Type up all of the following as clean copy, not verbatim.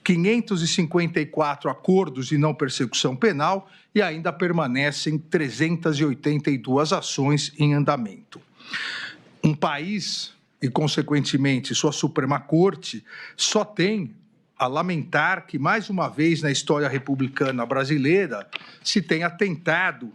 554 acordos de não persecução penal e ainda permanecem 382 ações em andamento. Um país, e consequentemente sua Suprema Corte, só tem a lamentar que, mais uma vez na história republicana brasileira, se tenha tentado,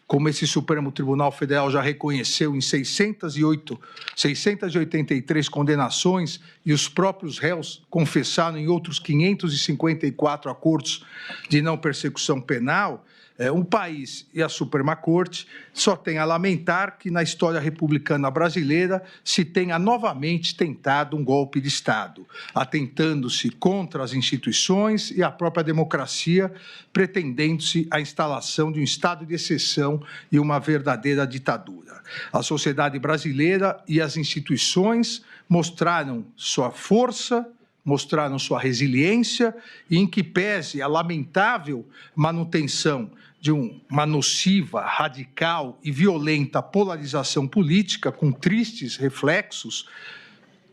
como esse Supremo Tribunal Federal já reconheceu em 683 condenações e os próprios réus confessaram em outros 554 acordos de não persecução penal, um país e a Suprema Corte só tem a lamentar que na história republicana brasileira se tenha novamente tentado um golpe de Estado, atentando-se contra as instituições e a própria democracia, pretendendo-se a instalação de um estado de exceção e uma verdadeira ditadura. A sociedade brasileira e as instituições mostraram sua força, mostraram sua resiliência e, em que pese a lamentável manutenção de uma nociva, radical e violenta polarização política com tristes reflexos,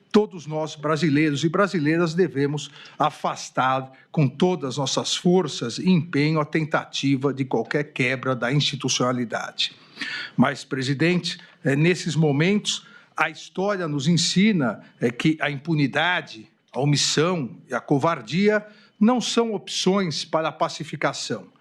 todos nós, brasileiros e brasileiras, devemos afastar com todas as nossas forças e empenho a tentativa de qualquer quebra da institucionalidade. Mas, presidente, nesses momentos, a história nos ensina que a impunidade, a omissão e a covardia não são opções para a pacificação,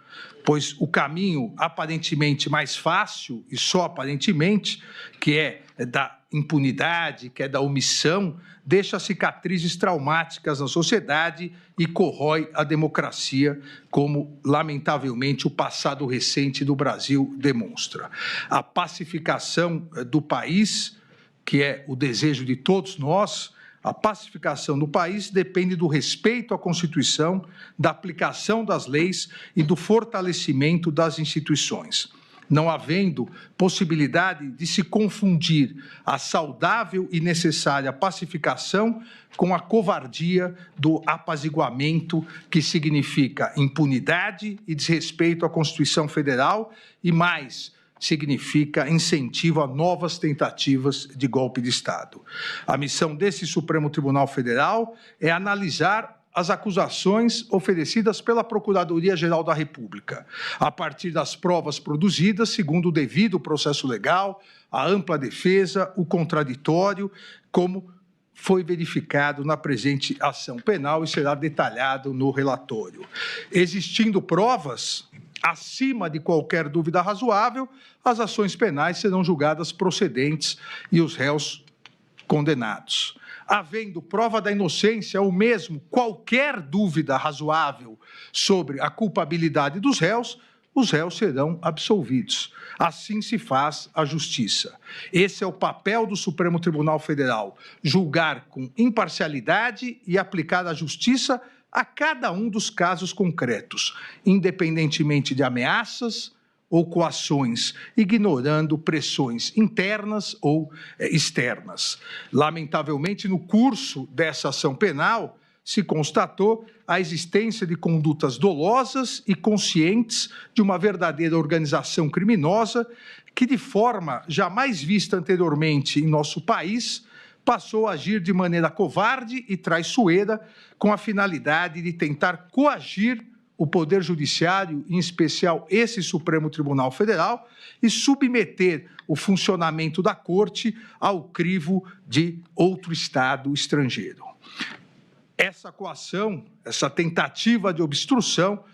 pois o caminho aparentemente mais fácil, e só aparentemente, que é da impunidade, que é da omissão, deixa cicatrizes traumáticas na sociedade e corrói a democracia, como, lamentavelmente, o passado recente do Brasil demonstra. A pacificação do país, que é o desejo de todos nós, a pacificação do país depende do respeito à Constituição, da aplicação das leis e do fortalecimento das instituições. Não havendo possibilidade de se confundir a saudável e necessária pacificação com a covardia do apaziguamento, que significa impunidade e desrespeito à Constituição Federal e, mais, significa incentivo a novas tentativas de golpe de Estado. A missão desse Supremo Tribunal Federal é analisar as acusações oferecidas pela Procuradoria-Geral da República, a partir das provas produzidas segundo o devido processo legal, a ampla defesa, o contraditório, como foi verificado na presente ação penal e será detalhado no relatório. Existindo provas acima de qualquer dúvida razoável, as ações penais serão julgadas procedentes e os réus condenados. Havendo prova da inocência ou mesmo qualquer dúvida razoável sobre a culpabilidade dos réus, os réus serão absolvidos. Assim se faz a justiça. Esse é o papel do Supremo Tribunal Federal, julgar com imparcialidade e aplicar a justiça a cada um dos casos concretos, independentemente de ameaças ou coações, ignorando pressões internas ou externas. Lamentavelmente, no curso dessa ação penal, se constatou a existência de condutas dolosas e conscientes de uma verdadeira organização criminosa que, de forma jamais vista anteriormente em nosso país, passou a agir de maneira covarde e traiçoeira com a finalidade de tentar coagir o Poder Judiciário, em especial esse Supremo Tribunal Federal, e submeter o funcionamento da Corte ao crivo de outro Estado estrangeiro. Essa coação, essa tentativa de obstrução,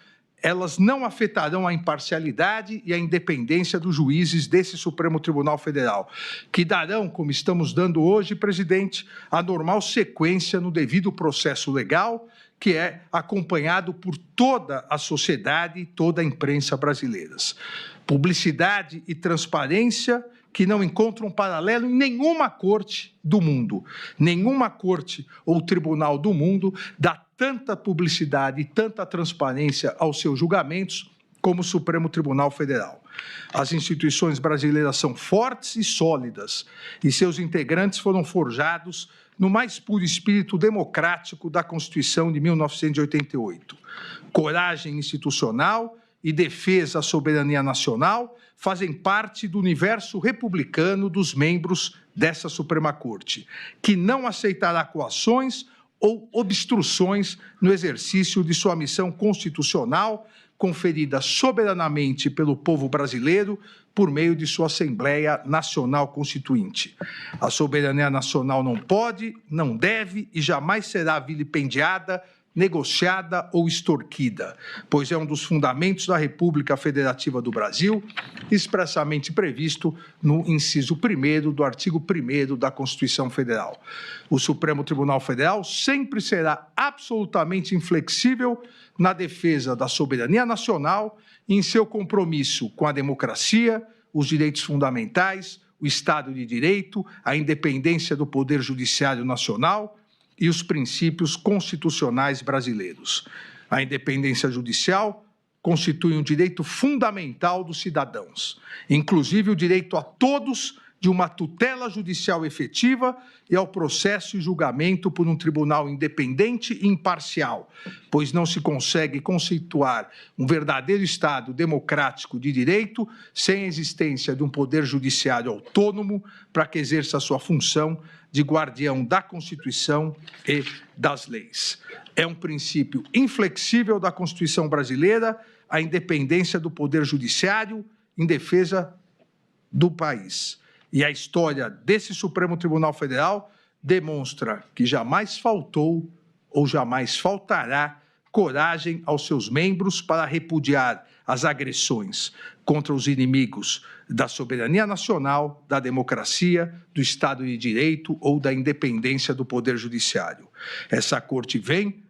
elas não afetarão a imparcialidade e a independência dos juízes desse Supremo Tribunal Federal, que darão, como estamos dando hoje, presidente, a normal sequência no devido processo legal, que é acompanhado por toda a sociedade e toda a imprensa brasileiras. Publicidade e transparência que não encontram paralelo em nenhuma corte do mundo. Nenhuma corte ou tribunal do mundo dá tanta publicidade e tanta transparência aos seus julgamentos como o Supremo Tribunal Federal. As instituições brasileiras são fortes e sólidas, e seus integrantes foram forjados no mais puro espírito democrático da Constituição de 1988. Coragem institucional e defesa à soberania nacional fazem parte do universo republicano dos membros dessa Suprema Corte, que não aceitará coações ou obstruções no exercício de sua missão constitucional, conferida soberanamente pelo povo brasileiro por meio de sua Assembleia Nacional Constituinte. A soberania nacional não pode, não deve e jamais será vilipendiada, negociada ou extorquida, pois é um dos fundamentos da República Federativa do Brasil, expressamente previsto no inciso 1º do artigo 1º da Constituição Federal. O Supremo Tribunal Federal sempre será absolutamente inflexível na defesa da soberania nacional e em seu compromisso com a democracia, os direitos fundamentais, o Estado de Direito, a independência do Poder Judiciário Nacional e os princípios constitucionais brasileiros. A independência judicial constitui um direito fundamental dos cidadãos, inclusive o direito a todos de uma tutela judicial efetiva e ao processo e julgamento por um tribunal independente e imparcial, pois não se consegue conceituar um verdadeiro Estado democrático de direito sem a existência de um poder judiciário autônomo para que exerça a sua função de guardião da Constituição e das leis. É um princípio inflexível da Constituição brasileira a independência do Poder Judiciário em defesa do país. E a história desse Supremo Tribunal Federal demonstra que jamais faltou ou jamais faltará coragem aos seus membros para repudiar as agressões contra os inimigos da soberania nacional, da democracia, do Estado de Direito ou da independência do Poder Judiciário. Essa Corte vem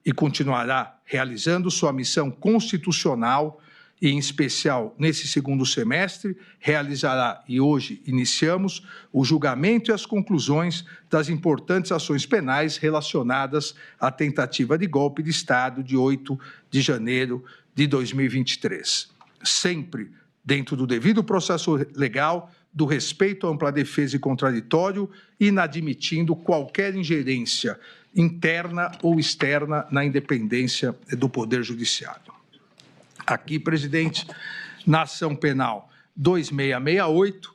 e continuará realizando sua missão constitucional e, em especial, nesse segundo semestre, realizará, e hoje iniciamos, o julgamento e as conclusões das importantes ações penais relacionadas à tentativa de golpe de Estado de 8 de janeiro de 2023. Sempre dentro do devido processo legal, do respeito à ampla defesa e contraditório, inadmitindo qualquer ingerência interna ou externa na independência do Poder Judiciário. Aqui, presidente, na ação penal 2668,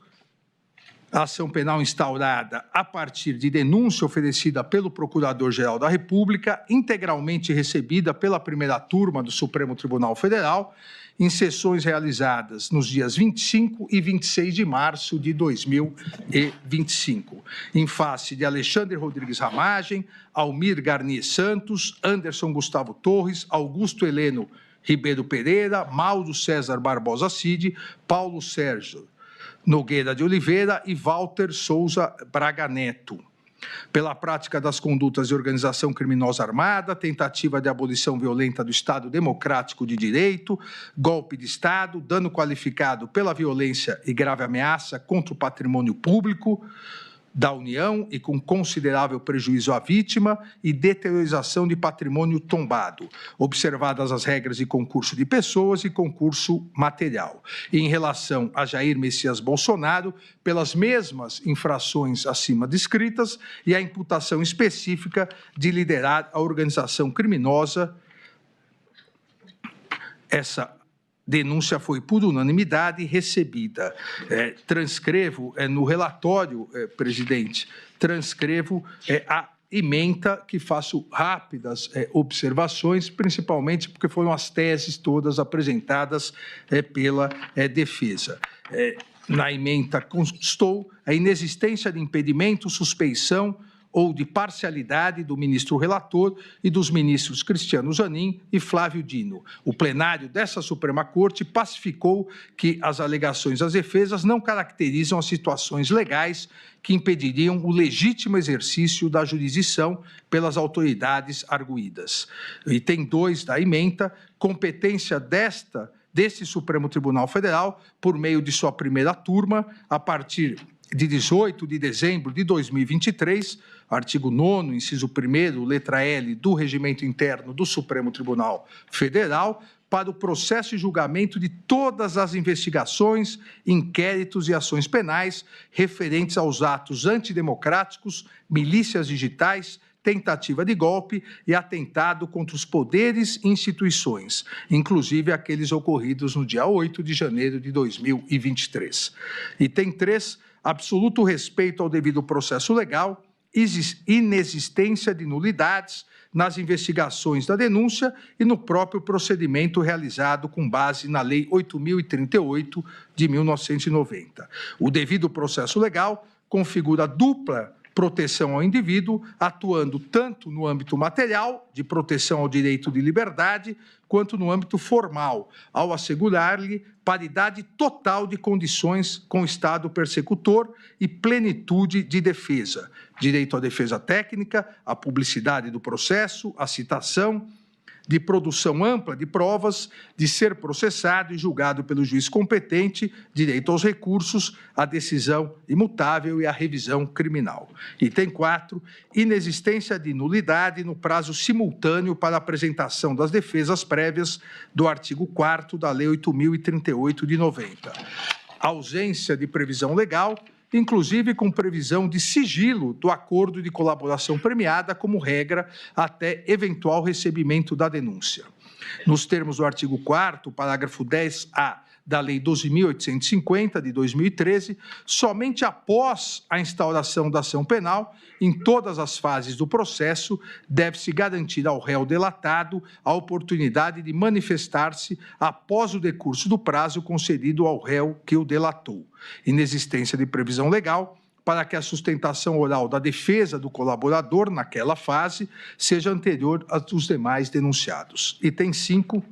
a ação penal instaurada a partir de denúncia oferecida pelo Procurador-Geral da República, integralmente recebida pela primeira turma do Supremo Tribunal Federal, em sessões realizadas nos dias 25 e 26 de março de 2025, em face de Alexandre Rodrigues Ramagem, Almir Garnier Santos, Anderson Gustavo Torres, Augusto Heleno Ribeiro Pereira, Mauro César Barbosa Cid, Paulo Sérgio Nogueira de Oliveira e Walter Souza Braga Neto, pela prática das condutas de organização criminosa armada, tentativa de abolição violenta do Estado Democrático de Direito, golpe de Estado, dano qualificado pela violência e grave ameaça contra o patrimônio público da União e com considerável prejuízo à vítima e deteriorização de patrimônio tombado, observadas as regras de concurso de pessoas e concurso material. E em relação a Jair Messias Bolsonaro, pelas mesmas infrações acima descritas e a imputação específica de liderar a organização criminosa. Essa denúncia foi por unanimidade recebida. Transcrevo no relatório, presidente, a ementa que faço rápidas observações, principalmente porque foram as teses todas apresentadas pela defesa. Na ementa constou a inexistência de impedimento, suspeição ou de parcialidade do ministro relator e dos ministros Cristiano Zanin e Flávio Dino. O plenário dessa Suprema Corte pacificou que as alegações das defesas não caracterizam as situações legais que impediriam o legítimo exercício da jurisdição pelas autoridades arguidas. Item 2 da ementa, competência desse Supremo Tribunal Federal, por meio de sua primeira turma, a partir de 18 de dezembro de 2023, artigo 9º, inciso 1º, letra L do Regimento Interno do Supremo Tribunal Federal, para o processo e julgamento de todas as investigações, inquéritos e ações penais referentes aos atos antidemocráticos, milícias digitais, tentativa de golpe e atentado contra os poderes e instituições, inclusive aqueles ocorridos no dia 8 de janeiro de 2023. Item 3, absoluto respeito ao devido processo legal, inexistência de nulidades nas investigações da denúncia e no próprio procedimento realizado com base na Lei 8.038 de 1990. O devido processo legal configura dupla proteção ao indivíduo, atuando tanto no âmbito material, de proteção ao direito de liberdade, quanto no âmbito formal, ao assegurar-lhe paridade total de condições com o Estado persecutor e plenitude de defesa, direito à defesa técnica, à publicidade do processo, à citação, de produção ampla de provas, de ser processado e julgado pelo juiz competente, direito aos recursos, à decisão imutável e à revisão criminal. Item 4, inexistência de nulidade no prazo simultâneo para a apresentação das defesas prévias do artigo 4º da Lei 8.038 de 90. Ausência de previsão legal, inclusive com previsão de sigilo do acordo de colaboração premiada como regra até eventual recebimento da denúncia. Nos termos do artigo 4º, parágrafo 10A da Lei 12.850, de 2013, somente após a instauração da ação penal, em todas as fases do processo, deve-se garantir ao réu delatado a oportunidade de manifestar-se após o decurso do prazo concedido ao réu que o delatou. Inexistência de previsão legal para que a sustentação oral da defesa do colaborador naquela fase seja anterior à dos demais denunciados. Item 5.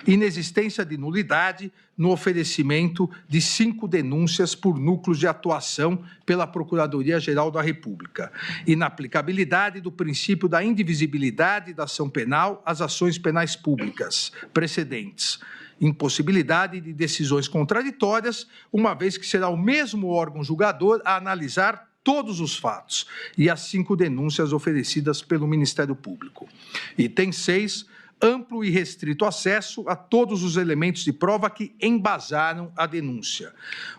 Inexistência de nulidade no oferecimento de 5 denúncias por núcleos de atuação pela Procuradoria-Geral da República. Inaplicabilidade do princípio da indivisibilidade da ação penal às ações penais públicas precedentes. Impossibilidade de decisões contraditórias, uma vez que será o mesmo órgão julgador a analisar todos os fatos e as 5 denúncias oferecidas pelo Ministério Público. Item 6. Amplo e restrito acesso a todos os elementos de prova que embasaram a denúncia.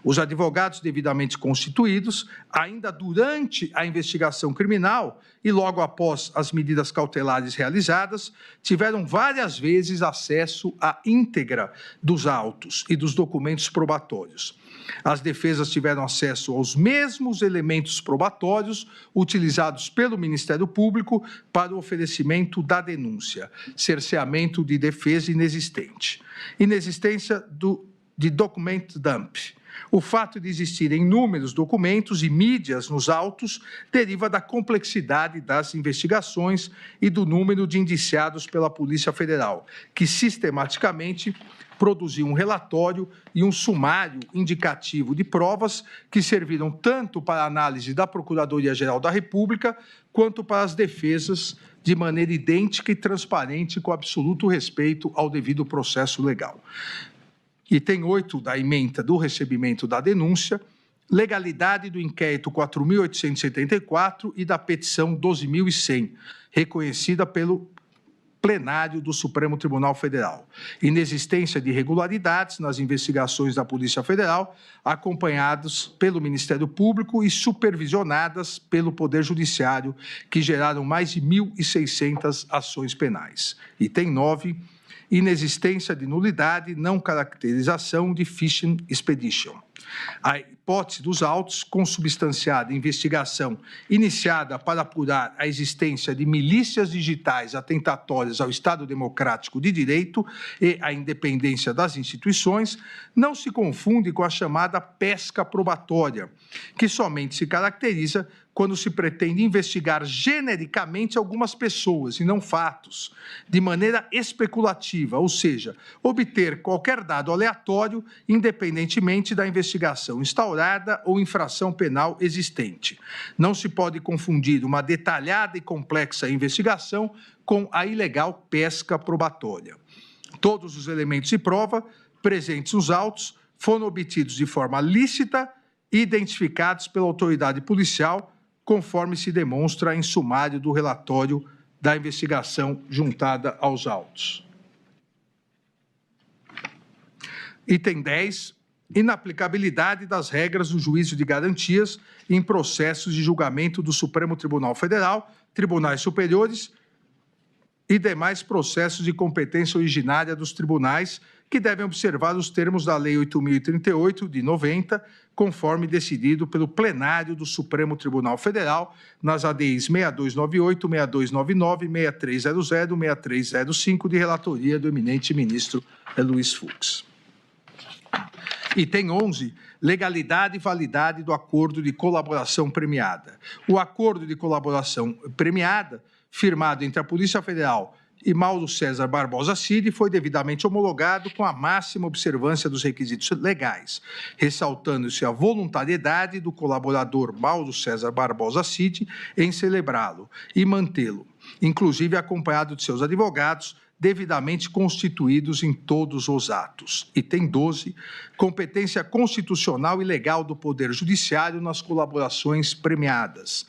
Os advogados devidamente constituídos, ainda durante a investigação criminal e logo após as medidas cautelares realizadas, tiveram várias vezes acesso à íntegra dos autos e dos documentos probatórios. As defesas tiveram acesso aos mesmos elementos probatórios utilizados pelo Ministério Público para o oferecimento da denúncia, cerceamento de defesa inexistente. Inexistência de document dump. O fato de existirem inúmeros documentos e mídias nos autos deriva da complexidade das investigações e do número de indiciados pela Polícia Federal, que sistematicamente produziu um relatório e um sumário indicativo de provas que serviram tanto para a análise da Procuradoria-Geral da República quanto para as defesas de maneira idêntica e transparente com absoluto respeito ao devido processo legal. Item 8 da ementa do recebimento da denúncia, legalidade do inquérito 4.874 e da petição 12.100, reconhecida pelo plenário do Supremo Tribunal Federal. Inexistência de irregularidades nas investigações da Polícia Federal, acompanhadas pelo Ministério Público e supervisionadas pelo Poder Judiciário, que geraram mais de 1.600 ações penais. Item 9. Inexistência de nulidade, não caracterização de fishing expedition. A hipótese dos autos, consubstanciada em investigação iniciada para apurar a existência de milícias digitais atentatórias ao Estado Democrático de Direito e à independência das instituições, não se confunde com a chamada pesca probatória, que somente se caracteriza quando se pretende investigar genericamente algumas pessoas e não fatos, de maneira especulativa, ou seja, obter qualquer dado aleatório, independentemente da investigação instaurada ou infração penal existente. Não se pode confundir uma detalhada e complexa investigação com a ilegal pesca probatória. Todos os elementos de prova presentes nos autos foram obtidos de forma lícita e identificados pela autoridade policial, conforme se demonstra em sumário do relatório da investigação juntada aos autos. Item 10. Inaplicabilidade das regras do juízo de garantias em processos de julgamento do Supremo Tribunal Federal, tribunais superiores e demais processos de competência originária dos tribunais que devem observar os termos da Lei 8.038, de 90, conforme decidido pelo plenário do Supremo Tribunal Federal, nas ADIs 6298, 6299, 6300, 6305, de relatoria do eminente ministro Luiz Fux. Item 11, legalidade e validade do acordo de colaboração premiada. O acordo de colaboração premiada, firmado entre a Polícia Federal e Mauro César Barbosa Cid, foi devidamente homologado com a máxima observância dos requisitos legais, ressaltando-se a voluntariedade do colaborador Mauro César Barbosa Cid em celebrá-lo e mantê-lo, inclusive acompanhado de seus advogados, devidamente constituídos em todos os atos. Item 12, competência constitucional e legal do Poder Judiciário nas colaborações premiadas.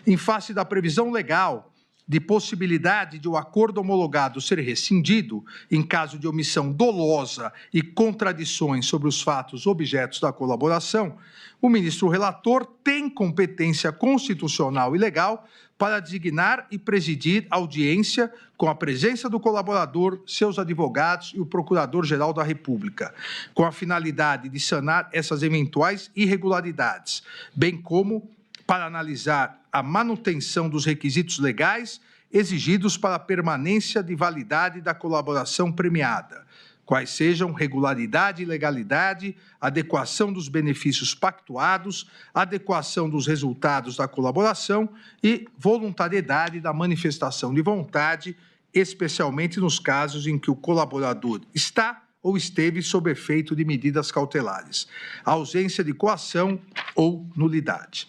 Em face da previsão legal de possibilidade de o acordo homologado ser rescindido em caso de omissão dolosa e contradições sobre os fatos objetos da colaboração, o ministro relator tem competência constitucional e legal para designar e presidir audiência com a presença do colaborador, seus advogados e o Procurador-Geral da República, com a finalidade de sanar essas eventuais irregularidades, bem como para analisar a manutenção dos requisitos legais exigidos para a permanência de validade da colaboração premiada, quais sejam regularidade e legalidade, adequação dos benefícios pactuados, adequação dos resultados da colaboração e voluntariedade da manifestação de vontade, especialmente nos casos em que o colaborador está ou esteve sob efeito de medidas cautelares, ausência de coação ou nulidade.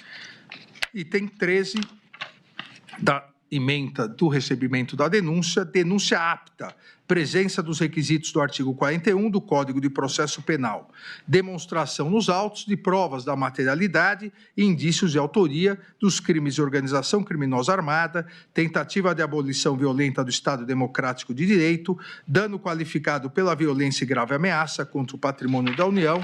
Item 13 da ementa do recebimento da denúncia, denúncia apta, presença dos requisitos do artigo 41 do Código de Processo Penal, demonstração nos autos de provas da materialidade e indícios de autoria dos crimes de organização criminosa armada, tentativa de abolição violenta do Estado Democrático de Direito, dano qualificado pela violência e grave ameaça contra o patrimônio da União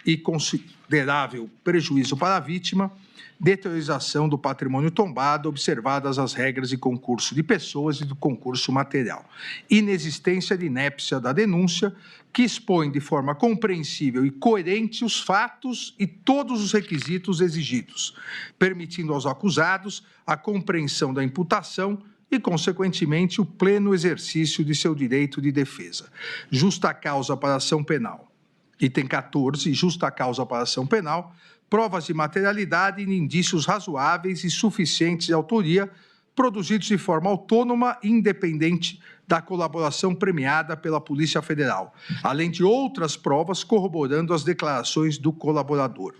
e considerável prejuízo para a vítima, deteriorização do patrimônio tombado, observadas as regras de concurso de pessoas e do concurso material. Inexistência de inépcia da denúncia, que expõe de forma compreensível e coerente os fatos e todos os requisitos exigidos, permitindo aos acusados a compreensão da imputação e, consequentemente, o pleno exercício de seu direito de defesa. Justa causa para ação penal. Item 14, justa causa para ação penal, provas de materialidade e indícios razoáveis e suficientes de autoria, produzidos de forma autônoma e independente da colaboração premiada pela Polícia Federal, além de outras provas corroborando as declarações do colaborador.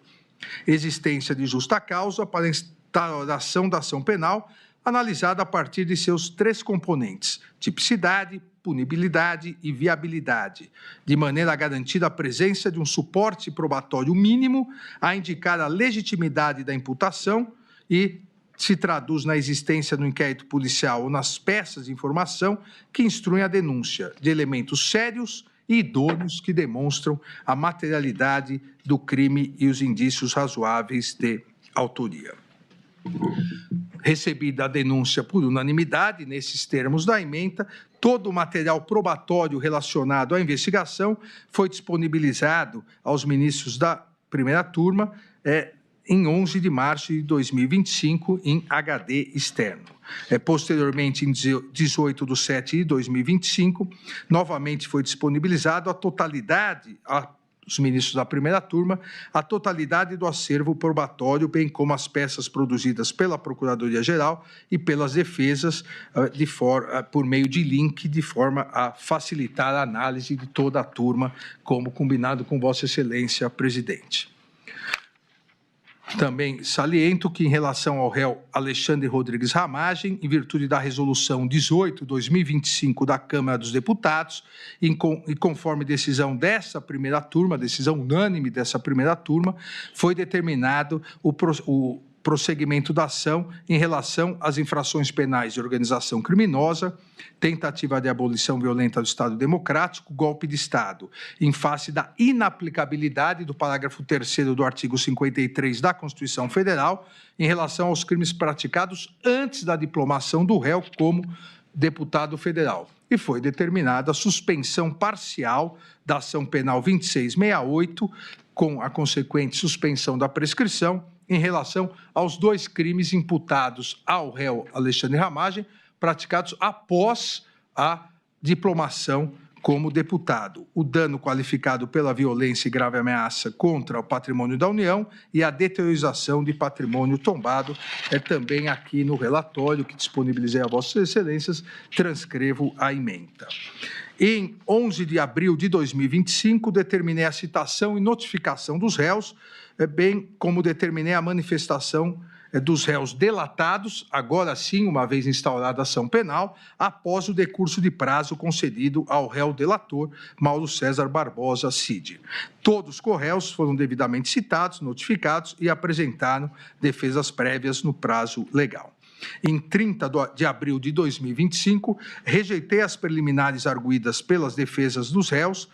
Existência de justa causa para a instauração da ação penal, analisada a partir de seus três componentes: tipicidade, punibilidade e viabilidade, de maneira a garantir a presença de um suporte probatório mínimo a indicar a legitimidade da imputação e se traduz na existência no inquérito policial ou nas peças de informação que instruem a denúncia de elementos sérios e idôneos que demonstram a materialidade do crime e os indícios razoáveis de autoria. Recebida a denúncia por unanimidade, nesses termos da ementa, todo o material probatório relacionado à investigação foi disponibilizado aos ministros da primeira turma em 11 de março de 2025, em HD externo. Posteriormente, em 18 de 7 de 2025, novamente foi disponibilizado a totalidade, os ministros da primeira turma, a totalidade do acervo probatório, bem como as peças produzidas pela Procuradoria-Geral e pelas defesas por meio de link, de forma a facilitar a análise de toda a turma, como combinado com Vossa Excelência, presidente. Também saliento que, em relação ao réu Alexandre Rodrigues Ramagem, em virtude da Resolução 18/2025 da Câmara dos Deputados, e conforme decisão dessa primeira turma, decisão unânime dessa primeira turma, foi determinado o prosseguimento da ação em relação às infrações penais de organização criminosa, tentativa de abolição violenta do Estado Democrático, golpe de Estado, em face da inaplicabilidade do parágrafo 3º do artigo 53 da Constituição Federal, em relação aos crimes praticados antes da diplomação do réu como deputado federal. E foi determinada a suspensão parcial da ação penal 2668, com a consequente suspensão da prescrição, em relação aos 2 crimes imputados ao réu Alexandre Ramagem, praticados após a diplomação como deputado: o dano qualificado pela violência e grave ameaça contra o patrimônio da União e a deteriorização de patrimônio tombado. Também aqui no relatório que disponibilizei a Vossas Excelências, transcrevo a ementa. Em 11 de abril de 2025, determinei a citação e notificação dos réus, bem como determinei a manifestação dos réus delatados, agora sim, uma vez instaurada a ação penal, após o decurso de prazo concedido ao réu delator, Mauro César Barbosa Cid. Todos os corréus foram devidamente citados, notificados e apresentaram defesas prévias no prazo legal. Em 30 de abril de 2025, rejeitei as preliminares arguidas pelas defesas dos réus,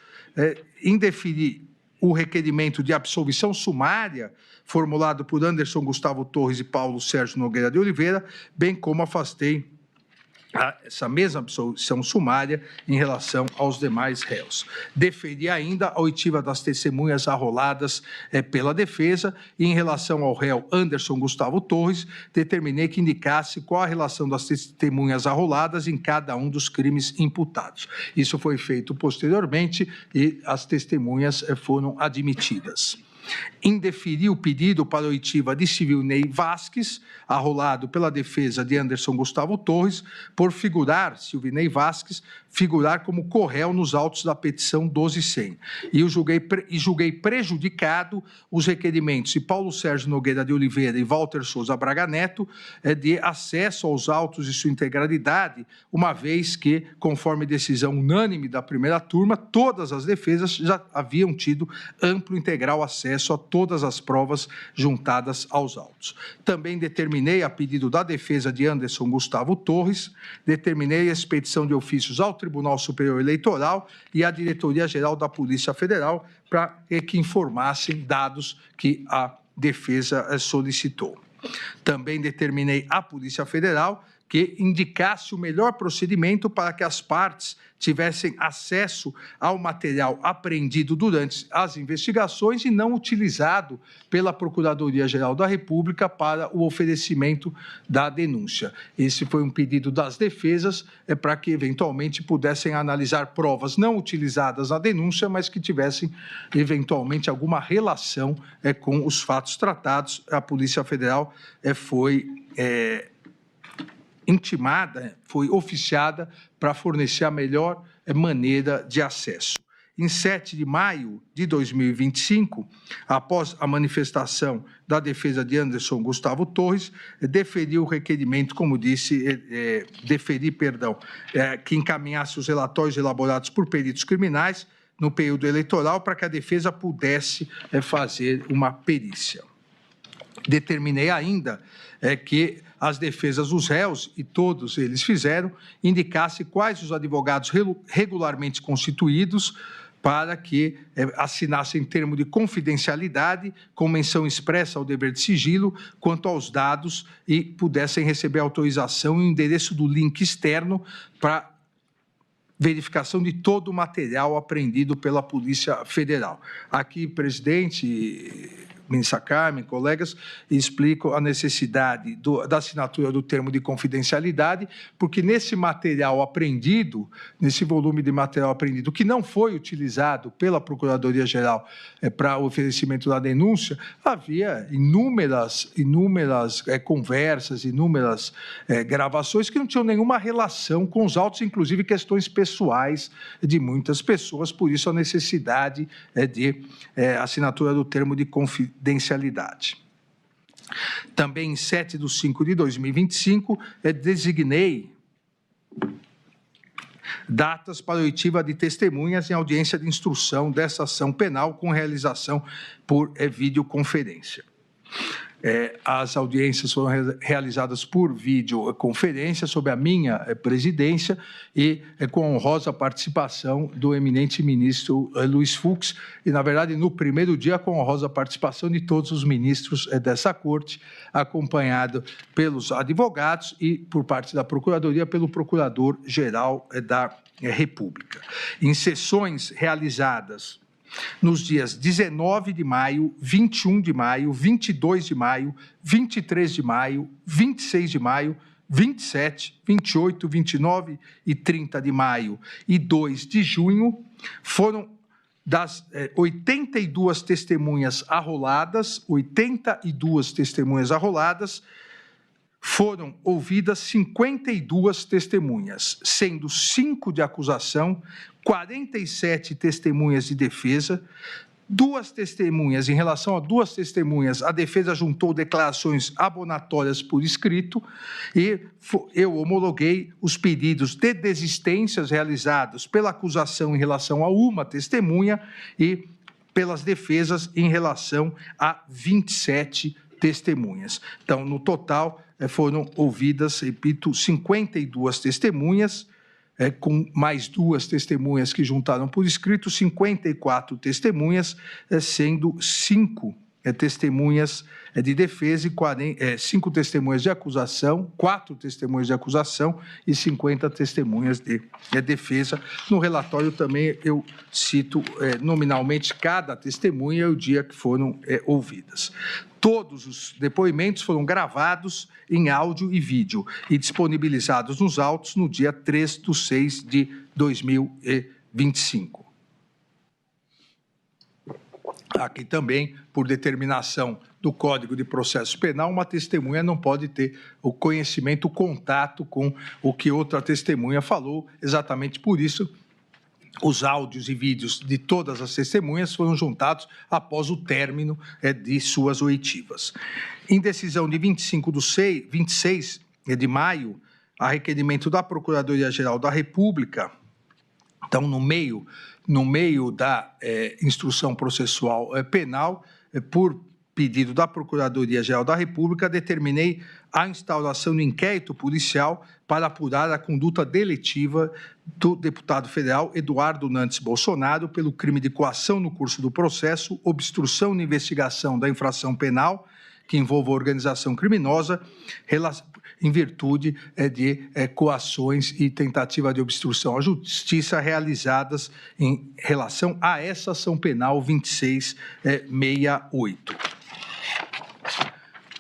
indeferi o requerimento de absolvição sumária formulado por Anderson Gustavo Torres e Paulo Sérgio Nogueira de Oliveira, bem como afastei essa mesma absolvição sumária em relação aos demais réus. Deferi ainda a oitiva das testemunhas arroladas pela defesa e, em relação ao réu Anderson Gustavo Torres, determinei que indicasse qual a relação das testemunhas arroladas em cada um dos crimes imputados. Isso foi feito posteriormente e as testemunhas foram admitidas. Indeferi o pedido para oitiva de Silvinei Vasques, arrolado pela defesa de Anderson Gustavo Torres, por Silvinei Vasques figurar como corréu nos autos da petição 1200. E julguei prejudicado os requerimentos de Paulo Sérgio Nogueira de Oliveira e Walter Souza Braga Neto de acesso aos autos e sua integralidade, uma vez que, conforme decisão unânime da primeira turma, todas as defesas já haviam tido amplo e integral acesso a todas as provas juntadas aos autos. Também determinei, a pedido da defesa de Anderson Gustavo Torres, determinei a expedição de ofícios ao Tribunal Superior Eleitoral e à Diretoria-Geral da Polícia Federal para que informassem dados que a defesa solicitou. Também determinei à Polícia Federal que indicasse o melhor procedimento para que as partes tivessem acesso ao material apreendido durante as investigações e não utilizado pela Procuradoria-Geral da República para o oferecimento da denúncia. Esse foi um pedido das defesas, para que eventualmente pudessem analisar provas não utilizadas na denúncia, mas que tivessem eventualmente alguma relação com os fatos tratados. A Polícia Federal foi intimada, foi oficiada para fornecer a melhor maneira de acesso. Em 7 de maio de 2025, após a manifestação da defesa de Anderson Gustavo Torres, deferi o requerimento, como disse, que encaminhasse os relatórios elaborados por peritos criminais no período eleitoral para que a defesa pudesse fazer uma perícia. Determinei ainda que as defesas dos réus, e todos eles fizeram, indicasse quais os advogados regularmente constituídos para que assinassem termo de confidencialidade, com menção expressa ao dever de sigilo, quanto aos dados, e pudessem receber autorização e o endereço do link externo para verificação de todo o material apreendido pela Polícia Federal. Aqui, presidente, ministra Carmen, colegas, explico a necessidade da assinatura do termo de confidencialidade, porque nesse material apreendido, nesse volume de material apreendido, que não foi utilizado pela Procuradoria-Geral para o oferecimento da denúncia, havia inúmeras conversas, inúmeras gravações que não tinham nenhuma relação com os autos, inclusive questões pessoais de muitas pessoas, por isso a necessidade de assinatura do termo de confidencialidade. Também em 7 de 5 de 2025, designei datas para oitiva de testemunhas em audiência de instrução dessa ação penal com realização por videoconferência. As audiências foram realizadas por videoconferência sob a minha presidência e com a honrosa participação do eminente ministro Luiz Fux, e, na verdade, no primeiro dia, com a honrosa participação de todos os ministros dessa corte, acompanhado pelos advogados e, por parte da Procuradoria, pelo Procurador-Geral da República. Em sessões realizadas nos dias 19 de maio, 21 de maio, 22 de maio, 23 de maio, 26 de maio, 27, 28, 29 e 30 de maio e 2 de junho, foram das 82 testemunhas arroladas, foram ouvidas 52 testemunhas, sendo 5 de acusação, 47 testemunhas de defesa, 2 testemunhas. Em relação a 2 testemunhas, a defesa juntou declarações abonatórias por escrito e eu homologuei os pedidos de desistências realizados pela acusação em relação a 1 testemunha e pelas defesas em relação a 27 testemunhas. Então, no total, foram ouvidas, repito, 52 testemunhas, com mais 2 testemunhas que juntaram por escrito, 54 testemunhas, sendo 5 testemunhas de defesa e 5 testemunhas de acusação, 4 testemunhas de acusação e 50 testemunhas de defesa. No relatório também eu cito nominalmente cada testemunha e o dia que foram ouvidas. Todos os depoimentos foram gravados em áudio e vídeo e disponibilizados nos autos no dia 3/6/2025. Aqui também, por determinação do Código de Processo Penal, uma testemunha não pode ter o conhecimento, o contato com o que outra testemunha falou. Exatamente por isso, os áudios e vídeos de todas as testemunhas foram juntados após o término de suas oitivas. Em decisão de 26 de maio, a requerimento da Procuradoria-Geral da República, então, no meio da instrução processual penal, por pedido da Procuradoria-Geral da República, determinei a instauração de inquérito policial para apurar a conduta deletiva do deputado federal Eduardo Nantes Bolsonaro pelo crime de coação no curso do processo, obstrução na investigação da infração penal que envolva organização criminosa, em virtude de coações e tentativa de obstrução à justiça realizadas em relação a essa ação penal 2668.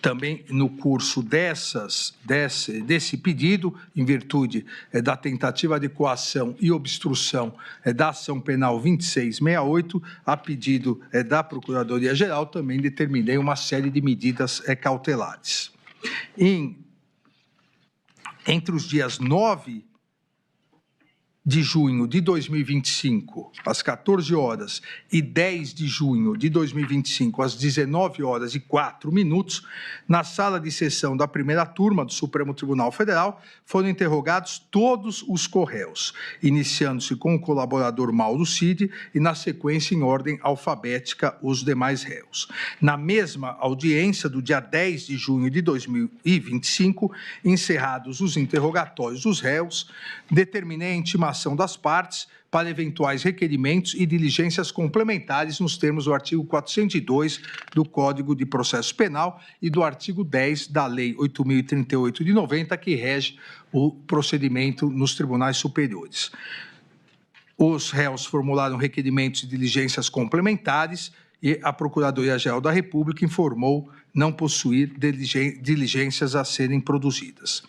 Também no curso desse pedido, em virtude da tentativa de coação e obstrução da ação penal 2668, a pedido da Procuradoria-Geral, também determinei uma série de medidas cautelares. Entre os dias 9 de junho de 2025, às 14 horas, e 10 de junho de 2025, às 19 horas e 4 minutos, na sala de sessão da primeira turma do Supremo Tribunal Federal, foram interrogados todos os corréus, iniciando-se com o colaborador Mauro Cid e, na sequência, em ordem alfabética, os demais réus. Na mesma audiência do dia 10 de junho de 2025, encerrados os interrogatórios dos réus, determinei a intimação das partes para eventuais requerimentos e diligências complementares nos termos do artigo 402 do Código de Processo Penal e do artigo 10 da Lei 8.038 de 90, que rege o procedimento nos tribunais superiores. Os réus formularam requerimentos e diligências complementares e a Procuradoria-Geral da República informou não possuir diligências a serem produzidas.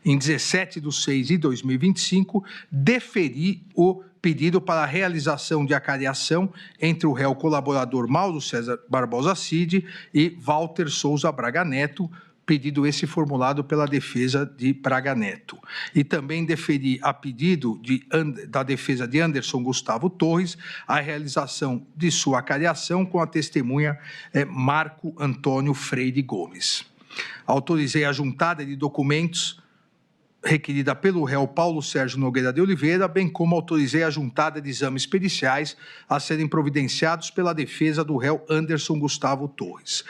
Em 17/6/2025, deferi o pedido para a realização de acariação entre o réu colaborador Mauro César Barbosa Cid e Walter Souza Braga Neto, pedido esse formulado pela defesa de Braga Neto. E também deferi a pedido da defesa de Anderson Gustavo Torres a realização de sua acariação com a testemunha Marco Antônio Freire Gomes. Autorizei a juntada de documentos requerida pelo réu Paulo Sérgio Nogueira de Oliveira, bem como autorizei a juntada de exames periciais a serem providenciados pela defesa do réu Anderson Gustavo Torres.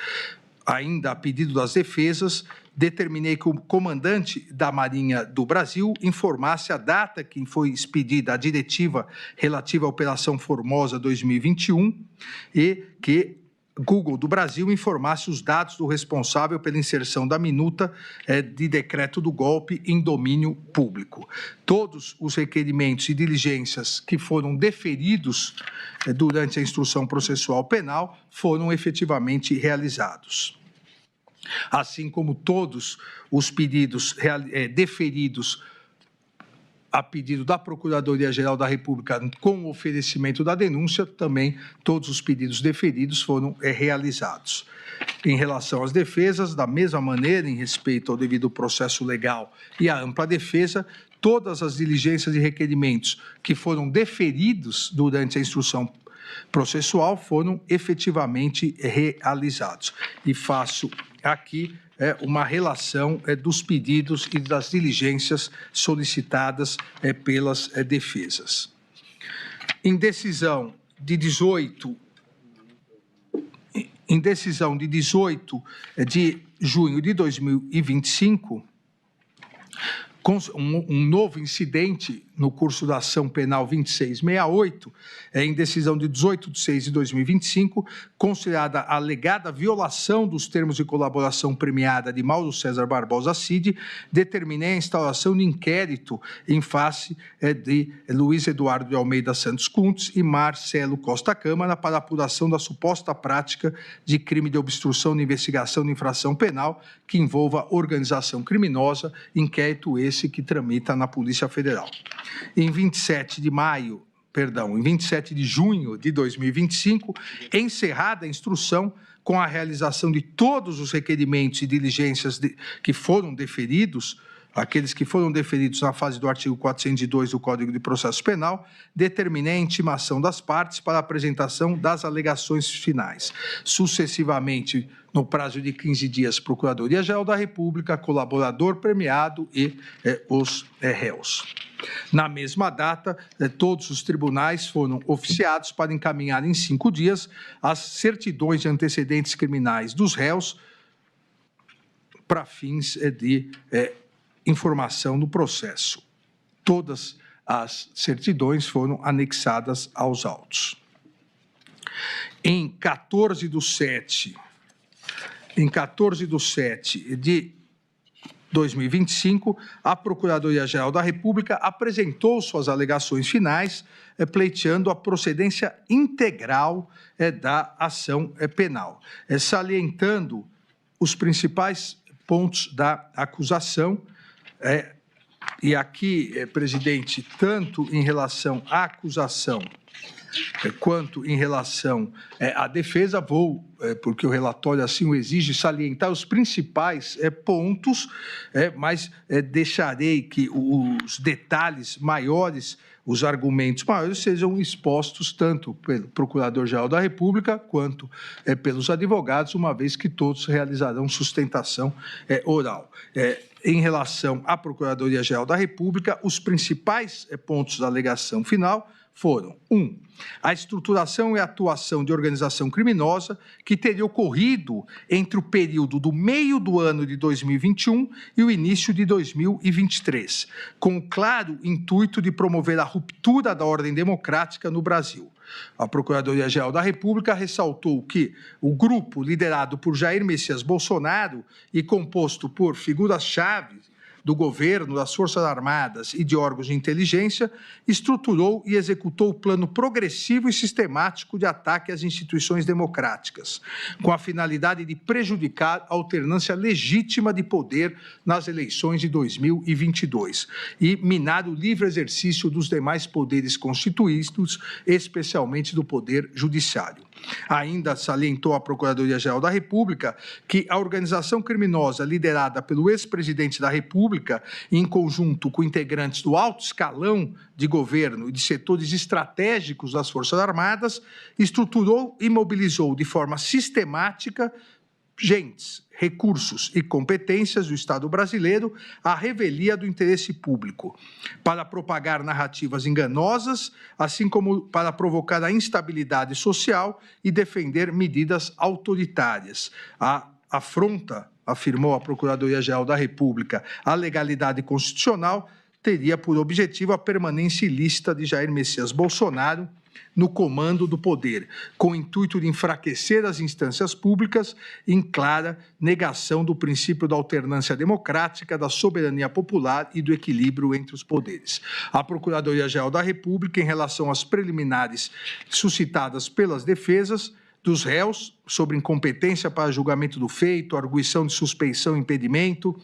ainda a pedido das defesas, determinei que o comandante da Marinha do Brasil informasse a data que foi expedida a diretiva relativa à Operação Formosa 2021 e que Google do Brasil informasse os dados do responsável pela inserção da minuta de decreto do golpe em domínio público. Todos os requerimentos e diligências que foram deferidos durante a instrução processual penal foram efetivamente realizados. Assim como todos os pedidos deferidos a pedido da Procuradoria-Geral da República com o oferecimento da denúncia, também todos os pedidos deferidos foram realizados. Em relação às defesas, da mesma maneira, em respeito ao devido processo legal e à ampla defesa, todas as diligências e requerimentos que foram deferidos durante a instrução processual foram efetivamente realizados. E faço aqui uma relação dos pedidos e das diligências solicitadas pelas defesas. Em decisão de 18 de junho de 2025, um novo incidente no curso da ação penal 2668, em decisão de 18 de 6 de 2025, considerada a alegada violação dos termos de colaboração premiada de Mauro César Barbosa Cid, determinei a instauração de inquérito em face de Luiz Eduardo de Almeida Santos Kuntz e Marcelo Costa Câmara para apuração da suposta prática de crime de obstrução de investigação de infração penal que envolva organização criminosa, inquérito esse que tramita na Polícia Federal. Em 27 de junho de 2025, encerrada a instrução com a realização de todos os requerimentos e diligências que foram deferidos, aqueles que foram deferidos na fase do artigo 402 do Código de Processo Penal, determinei a intimação das partes para a apresentação das alegações finais. Sucessivamente, no prazo de 15 dias, Procuradoria-Geral da República, colaborador premiado e os réus. Na mesma data, todos os tribunais foram oficiados para encaminhar em 5 dias as certidões de antecedentes criminais dos réus para fins de informação do processo. Todas as certidões foram anexadas aos autos. Em 14 de 7 de 2025, a Procuradoria-Geral da República apresentou suas alegações finais, pleiteando a procedência integral da ação penal, salientando os principais pontos da acusação. E aqui, presidente, tanto em relação à acusação quanto em relação à defesa, porque o relatório assim o exige, salientar os principais pontos, mas deixarei que os detalhes maiores, os argumentos maiores, sejam expostos tanto pelo Procurador-Geral da República quanto pelos advogados, uma vez que todos realizarão sustentação oral. Em relação à Procuradoria-Geral da República, os principais pontos da alegação final foram: 1. A estruturação e atuação de organização criminosa que teria ocorrido entre o período do meio do ano de 2021 e o início de 2023, com o claro intuito de promover a ruptura da ordem democrática no Brasil. A Procuradoria-Geral da República ressaltou que o grupo liderado por Jair Messias Bolsonaro e composto por figuras-chave do governo, das Forças Armadas e de órgãos de inteligência, estruturou e executou o plano progressivo e sistemático de ataque às instituições democráticas, com a finalidade de prejudicar a alternância legítima de poder nas eleições de 2022 e minar o livre exercício dos demais poderes constituídos, especialmente do Poder Judiciário. Ainda salientou a Procuradoria-Geral da República que a organização criminosa liderada pelo ex-presidente da República, em conjunto com integrantes do alto escalão de governo e de setores estratégicos das Forças Armadas, estruturou e mobilizou de forma sistemática gentes, recursos e competências do Estado brasileiro à revelia do interesse público, para propagar narrativas enganosas, assim como para provocar a instabilidade social e defender medidas autoritárias, a afronta, afirmou a Procuradoria-Geral da República, a legalidade constitucional, teria por objetivo a permanência ilícita de Jair Messias Bolsonaro no comando do poder, com o intuito de enfraquecer as instâncias públicas em clara negação do princípio da alternância democrática, da soberania popular e do equilíbrio entre os poderes. A Procuradoria-Geral da República, em relação às preliminares suscitadas pelas defesas dos réus sobre incompetência para julgamento do feito, arguição de suspeição e impedimento,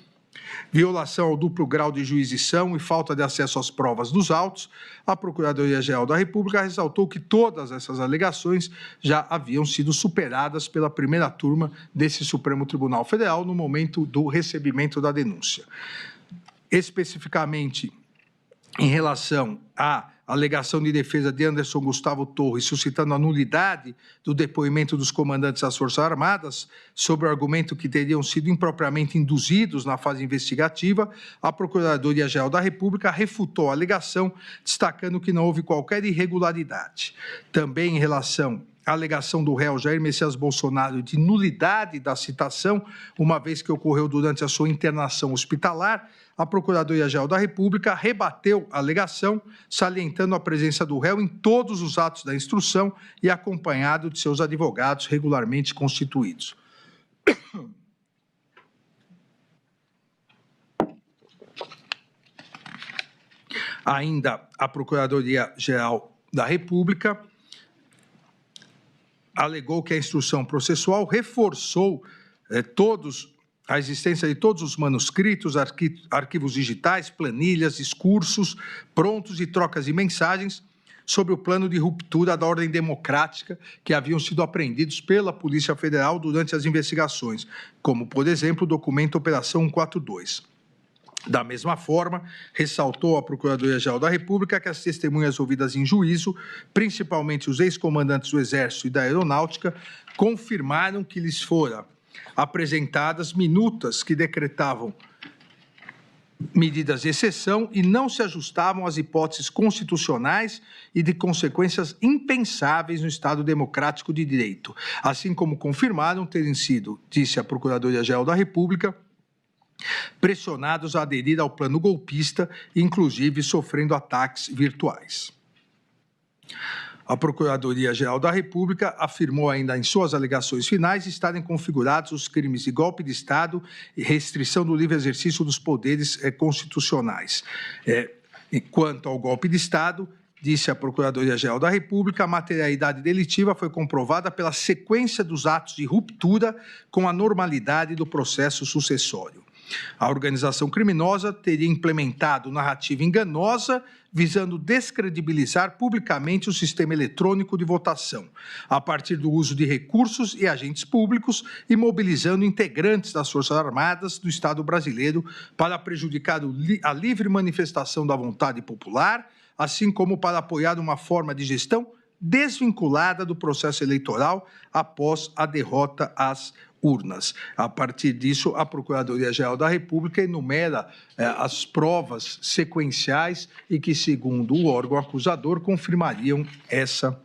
violação ao duplo grau de jurisdição e falta de acesso às provas dos autos, a Procuradoria-Geral da República ressaltou que todas essas alegações já haviam sido superadas pela primeira turma desse Supremo Tribunal Federal no momento do recebimento da denúncia. Especificamente, em relação à alegação de defesa de Anderson Gustavo Torres, suscitando a nulidade do depoimento dos comandantes das Forças Armadas, sobre o argumento que teriam sido impropriamente induzidos na fase investigativa, a Procuradoria-Geral da República refutou a alegação, destacando que não houve qualquer irregularidade. Também em relação à alegação do réu Jair Messias Bolsonaro de nulidade da citação, uma vez que ocorreu durante a sua internação hospitalar, a Procuradoria-Geral da República rebateu a alegação, salientando a presença do réu em todos os atos da instrução e acompanhado de seus advogados regularmente constituídos. Ainda a Procuradoria-Geral da República alegou que a instrução processual reforçou a existência de todos os manuscritos, arquivos digitais, planilhas, discursos prontos e trocas de mensagens sobre o plano de ruptura da ordem democrática que haviam sido apreendidos pela Polícia Federal durante as investigações, como, por exemplo, o documento Operação 142. Da mesma forma, ressaltou a Procuradoria-Geral da República que as testemunhas ouvidas em juízo, principalmente os ex-comandantes do Exército e da Aeronáutica, confirmaram que lhes fora apresentadas minutas que decretavam medidas de exceção e não se ajustavam às hipóteses constitucionais e de consequências impensáveis no Estado democrático de direito, assim como confirmaram terem sido, disse a Procuradoria-Geral da República, pressionados a aderir ao plano golpista, inclusive sofrendo ataques virtuais. A Procuradoria-Geral da República afirmou ainda em suas alegações finais estarem configurados os crimes de golpe de Estado e restrição do livre exercício dos poderes constitucionais. Quanto ao golpe de Estado, disse a Procuradoria-Geral da República, a materialidade delitiva foi comprovada pela sequência dos atos de ruptura com a normalidade do processo sucessório. A organização criminosa teria implementado narrativa enganosa visando descredibilizar publicamente o sistema eletrônico de votação, a partir do uso de recursos e agentes públicos e mobilizando integrantes das Forças Armadas do Estado brasileiro para prejudicar a livre manifestação da vontade popular, assim como para apoiar uma forma de gestão desvinculada do processo eleitoral após a derrota às urnas. A partir disso, a Procuradoria-Geral da República enumera as provas sequenciais e que, segundo o órgão acusador, confirmariam essa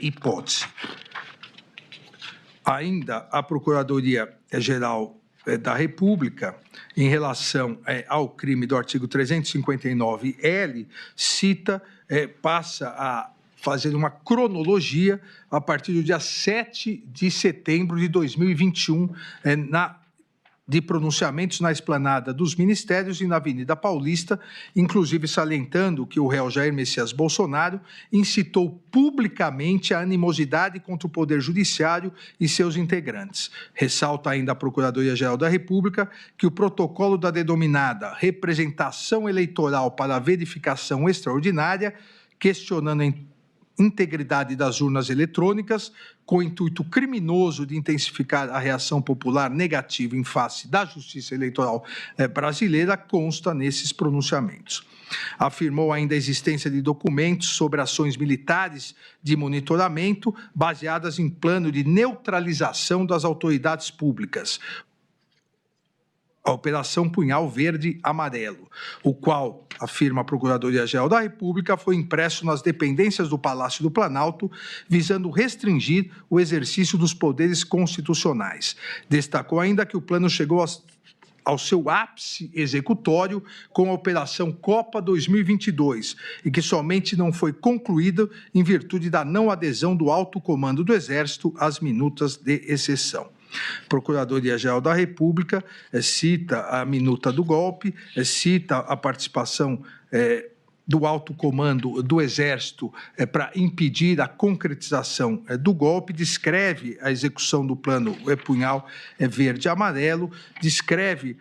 hipótese. Ainda a Procuradoria-Geral da República, em relação ao crime do artigo 359-L, passa a fazer uma cronologia a partir do dia 7 de setembro de 2021, de pronunciamentos na esplanada dos ministérios e na Avenida Paulista, inclusive salientando que o réu Jair Messias Bolsonaro incitou publicamente a animosidade contra o Poder Judiciário e seus integrantes. Ressalta ainda a Procuradoria-Geral da República que o protocolo da denominada representação eleitoral para a verificação extraordinária, questionando a integridade das urnas eletrônicas, com o intuito criminoso de intensificar a reação popular negativa em face da justiça eleitoral brasileira, consta nesses pronunciamentos. Afirmou ainda a existência de documentos sobre ações militares de monitoramento baseadas em plano de neutralização das autoridades públicas. a Operação Punhal Verde-Amarelo, o qual, afirma a Procuradoria-Geral da República, foi impresso nas dependências do Palácio do Planalto, visando restringir o exercício dos poderes constitucionais. Destacou ainda que o plano chegou ao seu ápice executório com a Operação Copa 2022 e que somente não foi concluída em virtude da não adesão do alto comando do Exército às minutas de exceção. Procuradoria-Geral da República cita a minuta do golpe, cita a participação do alto comando do Exército para impedir a concretização do golpe, descreve a execução do plano Punhal Verde-Amarelo, descreve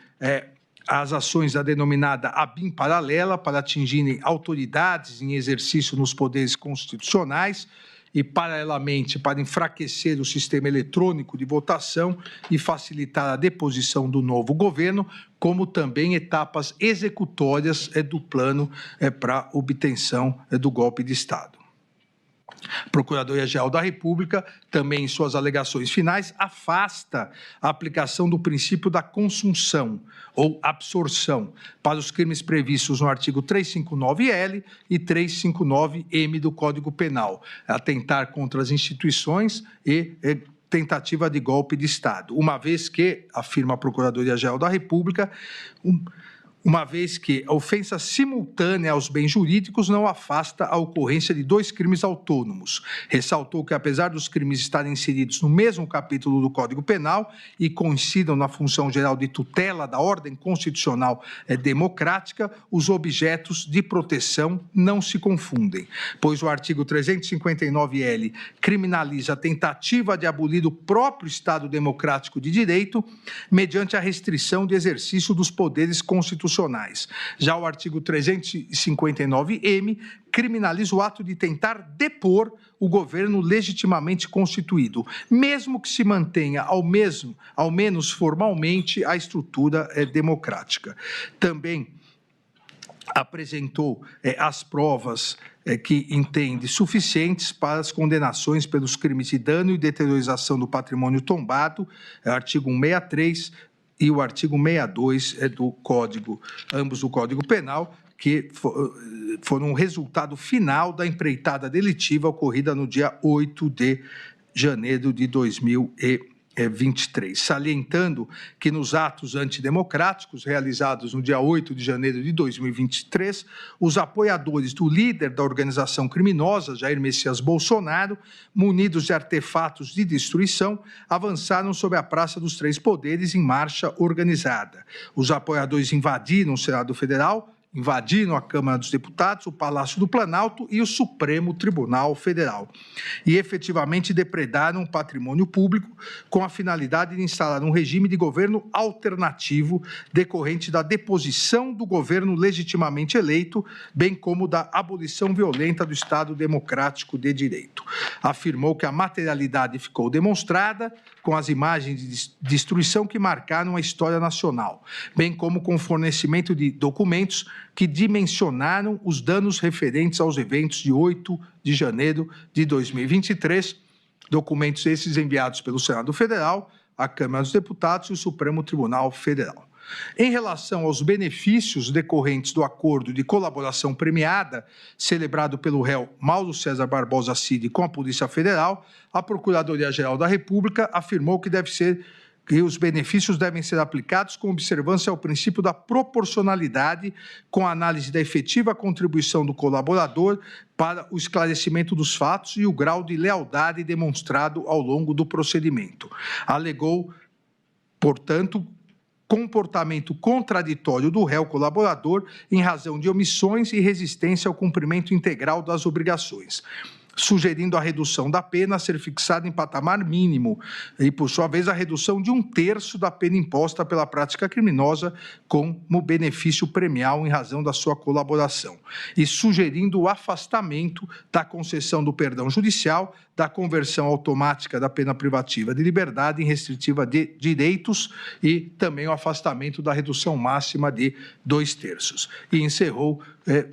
as ações da denominada ABIN paralela para atingirem autoridades em exercício nos poderes constitucionais, e, paralelamente, para enfraquecer o sistema eletrônico de votação e facilitar a deposição do novo governo, como também etapas executórias do plano para obtenção do golpe de Estado. Procuradoria-Geral da República, também em suas alegações finais, afasta a aplicação do princípio da consunção ou absorção para os crimes previstos no artigo 359-L e 359-M do Código Penal, atentar contra as instituições e tentativa de golpe de Estado, uma vez que, afirma a Procuradoria-Geral da República, uma vez que a ofensa simultânea aos bens jurídicos não afasta a ocorrência de dois crimes autônomos. Ressaltou que, apesar dos crimes estarem inseridos no mesmo capítulo do Código Penal e coincidam na função geral de tutela da ordem constitucional democrática, os objetos de proteção não se confundem, pois o artigo 359-L criminaliza a tentativa de abolir o próprio Estado democrático de direito mediante a restrição de exercício dos poderes constitucionais. Já o artigo 359-M criminaliza o ato de tentar depor o governo legitimamente constituído, mesmo que se mantenha, ao menos formalmente, a estrutura democrática. Também apresentou as provas que entende suficientes para as condenações pelos crimes de dano e deteriorização do patrimônio tombado, artigo 163, e o artigo 62 do Código, ambos do Código Penal, que foram um resultado final da empreitada delitiva ocorrida no dia 8 de janeiro de 2023, salientando que nos atos antidemocráticos realizados no dia 8 de janeiro de 2023, os apoiadores do líder da organização criminosa, Jair Messias Bolsonaro, munidos de artefatos de destruição, avançaram sobre a Praça dos Três Poderes em marcha organizada. Os apoiadores invadiram o Senado Federal, invadiram a Câmara dos Deputados, o Palácio do Planalto e o Supremo Tribunal Federal, e efetivamente depredaram o patrimônio público com a finalidade de instalar um regime de governo alternativo decorrente da deposição do governo legitimamente eleito, bem como da abolição violenta do Estado democrático de direito. Afirmou que a materialidade ficou demonstrada com as imagens de destruição que marcaram a história nacional, bem como com o fornecimento de documentos que dimensionaram os danos referentes aos eventos de 8 de janeiro de 2023, documentos esses enviados pelo Senado Federal, a Câmara dos Deputados e o Supremo Tribunal Federal. Em relação aos benefícios decorrentes do acordo de colaboração premiada, celebrado pelo réu Mauro César Barbosa Cid com a Polícia Federal, a Procuradoria-Geral da República afirmou que os benefícios devem ser aplicados com observância ao princípio da proporcionalidade, com a análise da efetiva contribuição do colaborador para o esclarecimento dos fatos e o grau de lealdade demonstrado ao longo do procedimento. Alegou, portanto, comportamento contraditório do réu colaborador em razão de omissões e resistência ao cumprimento integral das obrigações, sugerindo a redução da pena a ser fixada em patamar mínimo e, por sua vez, a redução de 1/3 da pena imposta pela prática criminosa como benefício premial em razão da sua colaboração, e sugerindo o afastamento da concessão do perdão judicial, da conversão automática da pena privativa de liberdade em restritiva de direitos e também o afastamento da redução máxima de 2/3. E encerrou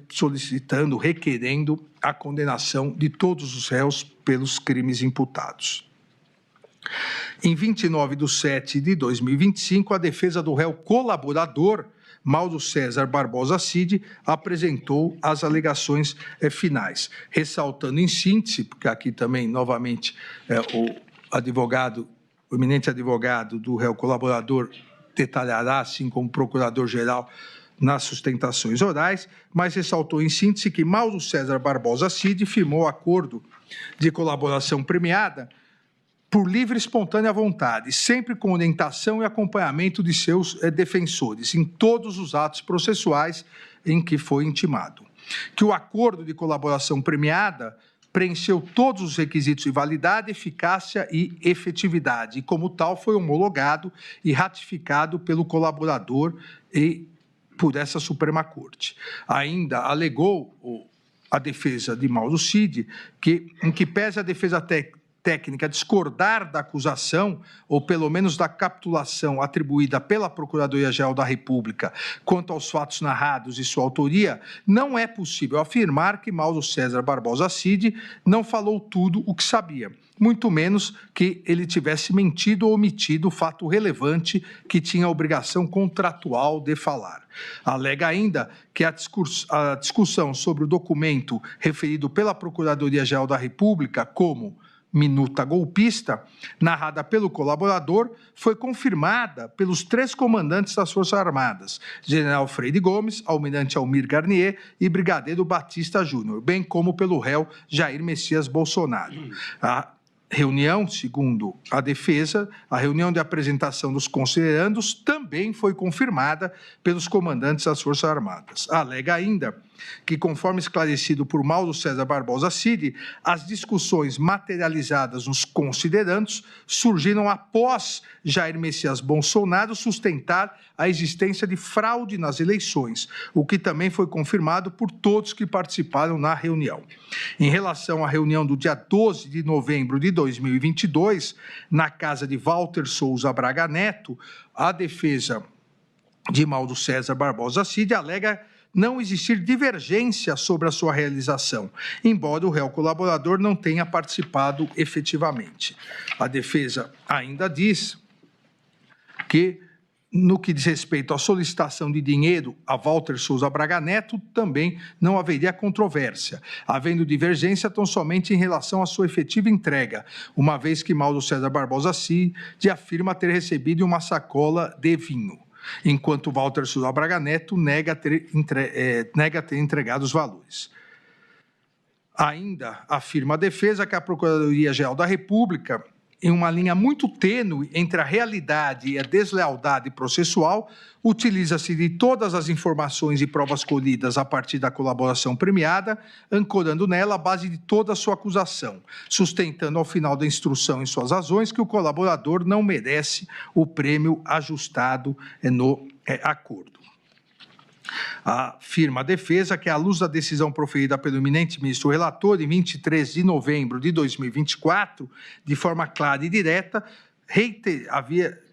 solicitando, requerendo a condenação de todos os réus pelos crimes imputados. Em 29/7/2025, a defesa do réu colaborador, Mauro César Barbosa Cid, apresentou as alegações finais, ressaltando em síntese, porque aqui também, novamente, o eminente advogado do réu colaborador detalhará, assim como o procurador-geral, nas sustentações orais, mas ressaltou em síntese que Mauro César Barbosa Cid firmou acordo de colaboração premiada por livre e espontânea vontade, sempre com orientação e acompanhamento de seus defensores, em todos os atos processuais em que foi intimado. Que o acordo de colaboração premiada preencheu todos os requisitos de validade, eficácia e efetividade, e como tal foi homologado e ratificado pelo colaborador e por essa Suprema Corte. Ainda alegou a defesa de Mauro Cid que, em que pese a defesa técnica discordar da acusação, ou pelo menos da capitulação atribuída pela Procuradoria-Geral da República quanto aos fatos narrados e sua autoria, não é possível afirmar que Mauro César Barbosa Cid não falou tudo o que sabia, muito menos que ele tivesse mentido ou omitido o fato relevante que tinha a obrigação contratual de falar. Alega ainda que a discussão sobre o documento referido pela Procuradoria-Geral da República como minuta golpista, narrada pelo colaborador, foi confirmada pelos 3 comandantes das Forças Armadas, General Freire Gomes, Almirante Almir Garnier e Brigadeiro Batista Júnior, bem como pelo réu Jair Messias Bolsonaro. A reunião, segundo a defesa, a reunião de apresentação dos considerandos também foi confirmada pelos comandantes das Forças Armadas. Alega ainda que, conforme esclarecido por Mauro César Barbosa Cid, as discussões materializadas nos considerandos surgiram após Jair Messias Bolsonaro sustentar a existência de fraude nas eleições, o que também foi confirmado por todos que participaram na reunião. Em relação à reunião do dia 12 de novembro de 2022, na casa de Walter Souza Braga Neto, a defesa de Mauro César Barbosa Cid alega não existir divergência sobre a sua realização, embora o réu colaborador não tenha participado efetivamente. A defesa ainda diz que, no que diz respeito à solicitação de dinheiro a Walter Souza Braga Neto, também não haveria controvérsia, havendo divergência tão somente em relação à sua efetiva entrega, uma vez que Mauro César Barbosa Cid afirma ter recebido uma sacola de vinho, enquanto Walter Souza Braga Neto nega ter entregado os valores. Ainda afirma a defesa que a Procuradoria-Geral da República, em uma linha muito tênue entre a realidade e a deslealdade processual, utiliza-se de todas as informações e provas colhidas a partir da colaboração premiada, ancorando nela a base de toda a sua acusação, sustentando ao final da instrução em suas razões que o colaborador não merece o prêmio ajustado no acordo. Afirma a defesa que, à luz da decisão proferida pelo eminente ministro relator, em 23 de novembro de 2024, de forma clara e direta,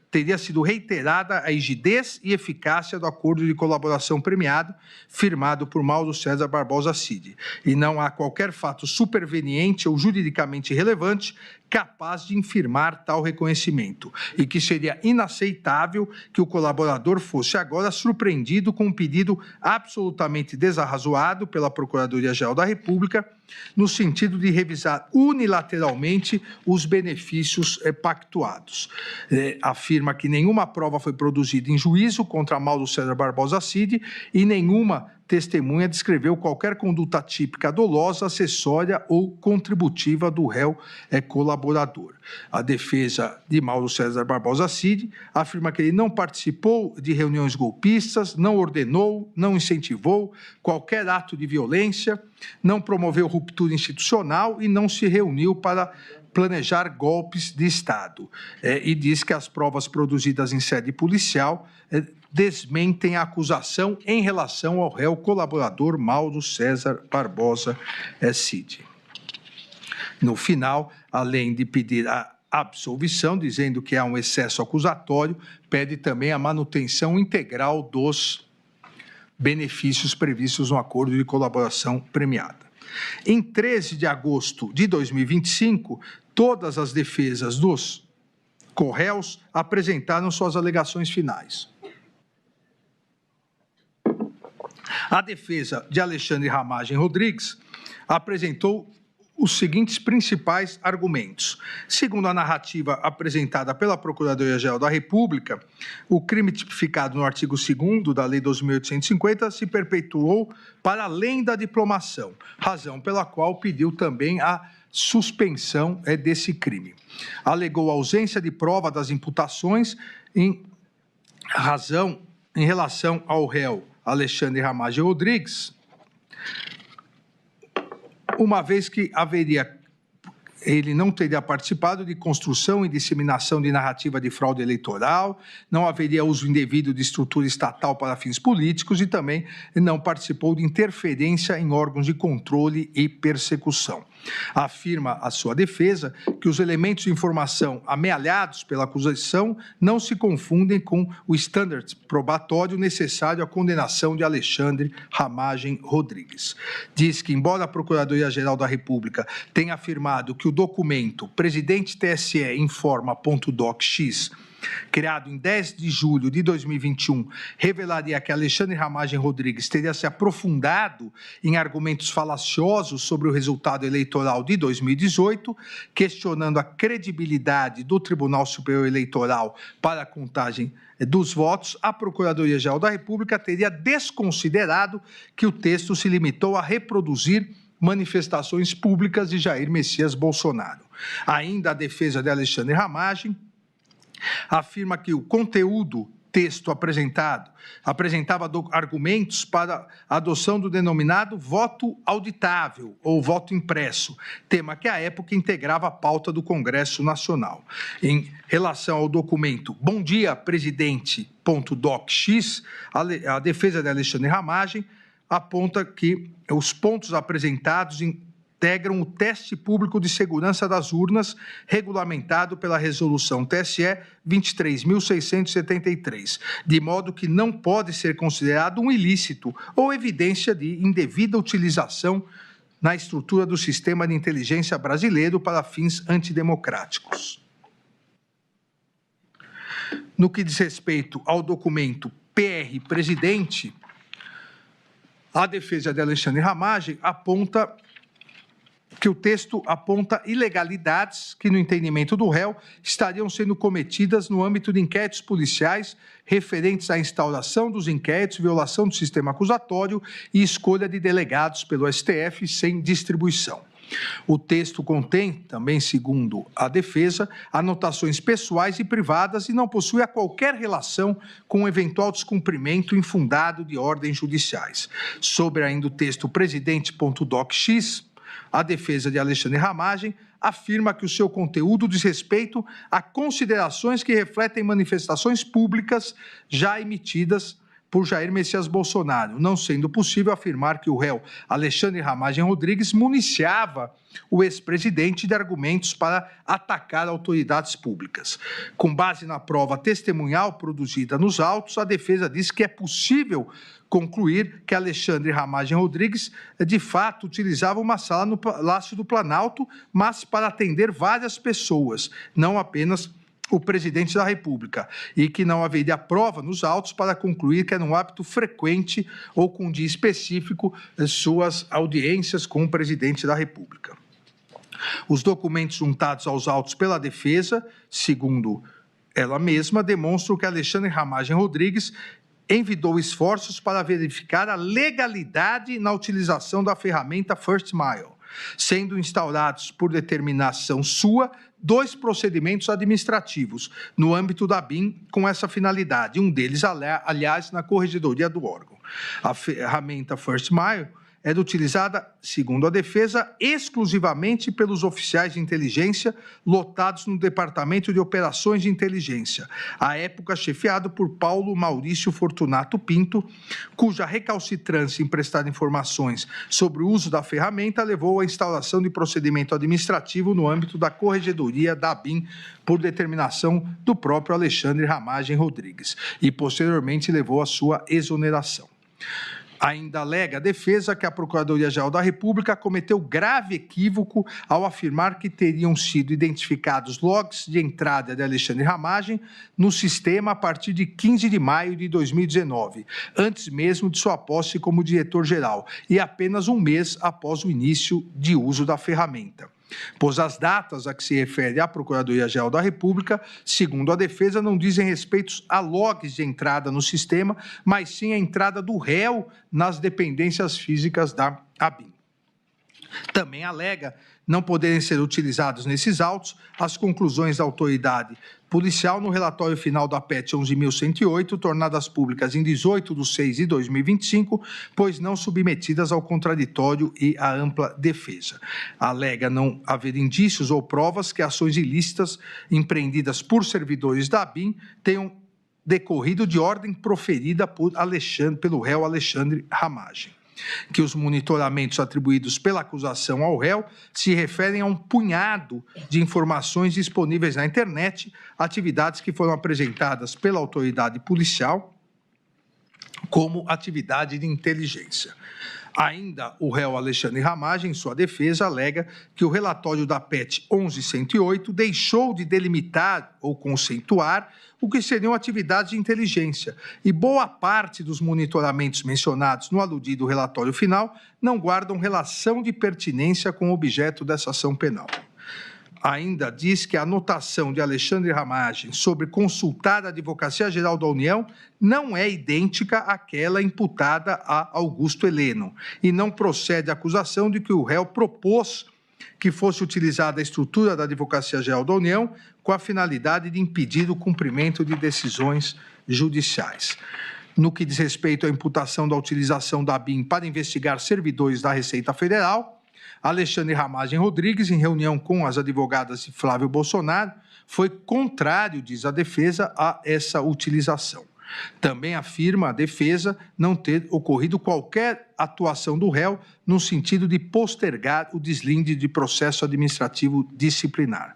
teria sido reiterada a rigidez e eficácia do acordo de colaboração premiado firmado por Mauro César Barbosa Cid, e não há qualquer fato superveniente ou juridicamente relevante capaz de infirmar tal reconhecimento, e que seria inaceitável que o colaborador fosse agora surpreendido com um pedido absolutamente desarrazoado pela Procuradoria-Geral da República, no sentido de revisar unilateralmente os benefícios pactuados. Afirma que nenhuma prova foi produzida em juízo contra Mauro César Barbosa Cid e nenhuma testemunha descreveu qualquer conduta típica dolosa, acessória ou contributiva do réu colaborador. A defesa de Mauro César Barbosa Cid afirma que ele não participou de reuniões golpistas, não ordenou, não incentivou qualquer ato de violência, não promoveu ruptura institucional e não se reuniu para planejar golpes de Estado. E diz que as provas produzidas em sede policial desmentem a acusação em relação ao réu colaborador Mauro César Barbosa Cid. No final, além de pedir a absolvição, dizendo que há um excesso acusatório, pede também a manutenção integral dos benefícios previstos no acordo de colaboração premiada. Em 13 de agosto de 2025, todas as defesas dos corréus apresentaram suas alegações finais. A defesa de Alexandre Ramagem Rodrigues apresentou os seguintes principais argumentos. Segundo a narrativa apresentada pela Procuradoria-Geral da República, o crime tipificado no artigo 2º da Lei 12.850 se perpetuou para além da diplomação, razão pela qual pediu também a suspensão desse crime. Alegou a ausência de prova das imputações em relação ao réu Alexandre Ramagem Rodrigues, uma vez que ele não teria participado de construção e disseminação de narrativa de fraude eleitoral, não haveria uso indevido de estrutura estatal para fins políticos e também não participou de interferência em órgãos de controle e persecução. Afirma a sua defesa que os elementos de informação amealhados pela acusação não se confundem com o standard probatório necessário à condenação de Alexandre Ramagem Rodrigues. Diz que, embora a Procuradoria-Geral da República tenha afirmado que o documento Presidente TSE informa.docx, criado em 10 de julho de 2021, revelaria que Alexandre Ramagem Rodrigues teria se aprofundado em argumentos falaciosos sobre o resultado eleitoral de 2018, questionando a credibilidade do Tribunal Superior Eleitoral para a contagem dos votos, a Procuradoria-Geral da República teria desconsiderado que o texto se limitou a reproduzir manifestações públicas de Jair Messias Bolsonaro. Ainda a defesa de Alexandre Ramagem afirma que o texto apresentava argumentos para a adoção do denominado voto auditável ou voto impresso, tema que à época integrava a pauta do Congresso Nacional. Em relação ao documento Bom Dia Presidente.docx, a defesa de Alexandre Ramagem aponta que os pontos apresentados integram o teste público de segurança das urnas, regulamentado pela Resolução TSE 23.673, de modo que não pode ser considerado um ilícito ou evidência de indevida utilização na estrutura do sistema de inteligência brasileiro para fins antidemocráticos. No que diz respeito ao documento PR Presidente, a defesa de Alexandre Ramagem aponta que o texto aponta ilegalidades que, no entendimento do réu, estariam sendo cometidas no âmbito de inquéritos policiais referentes à instauração dos inquéritos, violação do sistema acusatório e escolha de delegados pelo STF sem distribuição. O texto contém, também segundo a defesa, anotações pessoais e privadas e não possui qualquer relação com o eventual descumprimento infundado de ordens judiciais. Sobre ainda o texto Presidente.docx, a defesa de Alexandre Ramagem afirma que o seu conteúdo diz respeito a considerações que refletem manifestações públicas já emitidas por Jair Messias Bolsonaro, não sendo possível afirmar que o réu Alexandre Ramagem Rodrigues municiava o ex-presidente de argumentos para atacar autoridades públicas. Com base na prova testemunhal produzida nos autos, a defesa diz que é possível concluir que Alexandre Ramagem Rodrigues, de fato, utilizava uma sala no Palácio do Planalto, mas para atender várias pessoas, não apenas o presidente da República, e que não haveria prova nos autos para concluir que era um hábito frequente ou com dia específico suas audiências com o presidente da República. Os documentos juntados aos autos pela defesa, segundo ela mesma, demonstram que Alexandre Ramagem Rodrigues envidou esforços para verificar a legalidade na utilização da ferramenta First Mile, sendo instaurados por determinação sua 2 procedimentos administrativos no âmbito da BIM com essa finalidade, um deles, aliás, na corregedoria do órgão. A ferramenta First Mile era utilizada, segundo a defesa, exclusivamente pelos oficiais de inteligência lotados no Departamento de Operações de Inteligência, à época chefiado por Paulo Maurício Fortunato Pinto, cuja recalcitrância em prestar informações sobre o uso da ferramenta levou à instauração de procedimento administrativo no âmbito da corregedoria da ABIN, por determinação do próprio Alexandre Ramagem Rodrigues, e posteriormente levou à sua exoneração. Ainda alega a defesa que a Procuradoria-Geral da República cometeu grave equívoco ao afirmar que teriam sido identificados logs de entrada de Alexandre Ramagem no sistema a partir de 15 de maio de 2019, antes mesmo de sua posse como diretor-geral, e apenas um mês após o início de uso da ferramenta. Pois as datas a que se refere a Procuradoria-Geral da República, segundo a defesa, não dizem respeito a logs de entrada no sistema, mas sim a entrada do réu nas dependências físicas da ABIN. Também alega não poderem ser utilizados nesses autos as conclusões da autoridade policial no relatório final da PET 11.108, tornadas públicas em 18/6/2025, pois não submetidas ao contraditório e à ampla defesa. Alega não haver indícios ou provas que ações ilícitas empreendidas por servidores da ABIN tenham decorrido de ordem proferida pelo réu Alexandre Ramagem. Que os monitoramentos atribuídos pela acusação ao réu se referem a um punhado de informações disponíveis na internet, atividades que foram apresentadas pela autoridade policial como atividade de inteligência. Ainda o réu Alexandre Ramagem, em sua defesa, alega que o relatório da PET 11.108 deixou de delimitar ou conceituar o que seriam atividades de inteligência, e boa parte dos monitoramentos mencionados no aludido relatório final não guardam relação de pertinência com o objeto dessa ação penal. Ainda diz que a anotação de Alexandre Ramagem sobre consultar a Advocacia Geral da União não é idêntica àquela imputada a Augusto Heleno e não procede a acusação de que o réu propôs que fosse utilizada a estrutura da Advocacia Geral da União com a finalidade de impedir o cumprimento de decisões judiciais. No que diz respeito à imputação da utilização da ABIN para investigar servidores da Receita Federal, Alexandre Ramagem Rodrigues, em reunião com as advogadas de Flávio Bolsonaro, foi contrário, diz a defesa, a essa utilização. Também afirma a defesa não ter ocorrido qualquer atuação do réu no sentido de postergar o deslinde de processo administrativo disciplinar.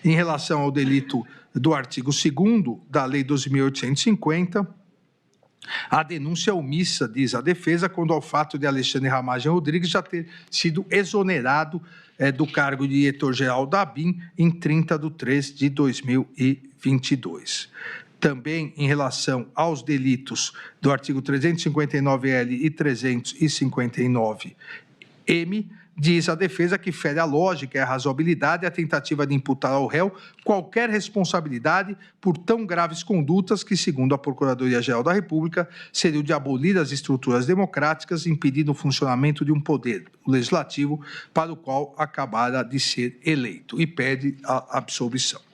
Em relação ao delito do artigo 2º da Lei 12.850, a denúncia omissa, diz a defesa, quando ao fato de Alexandre Ramagem Rodrigues já ter sido exonerado do cargo de diretor-geral da ABIN em 30/3/2022. Também em relação aos delitos do artigo 359-L e 359-M, diz a defesa que fere a lógica e a razoabilidade a tentativa de imputar ao réu qualquer responsabilidade por tão graves condutas que, segundo a Procuradoria-Geral da República, seriam de abolir as estruturas democráticas, impedindo o funcionamento de um poder legislativo para o qual acabara de ser eleito, e pede a absolvição.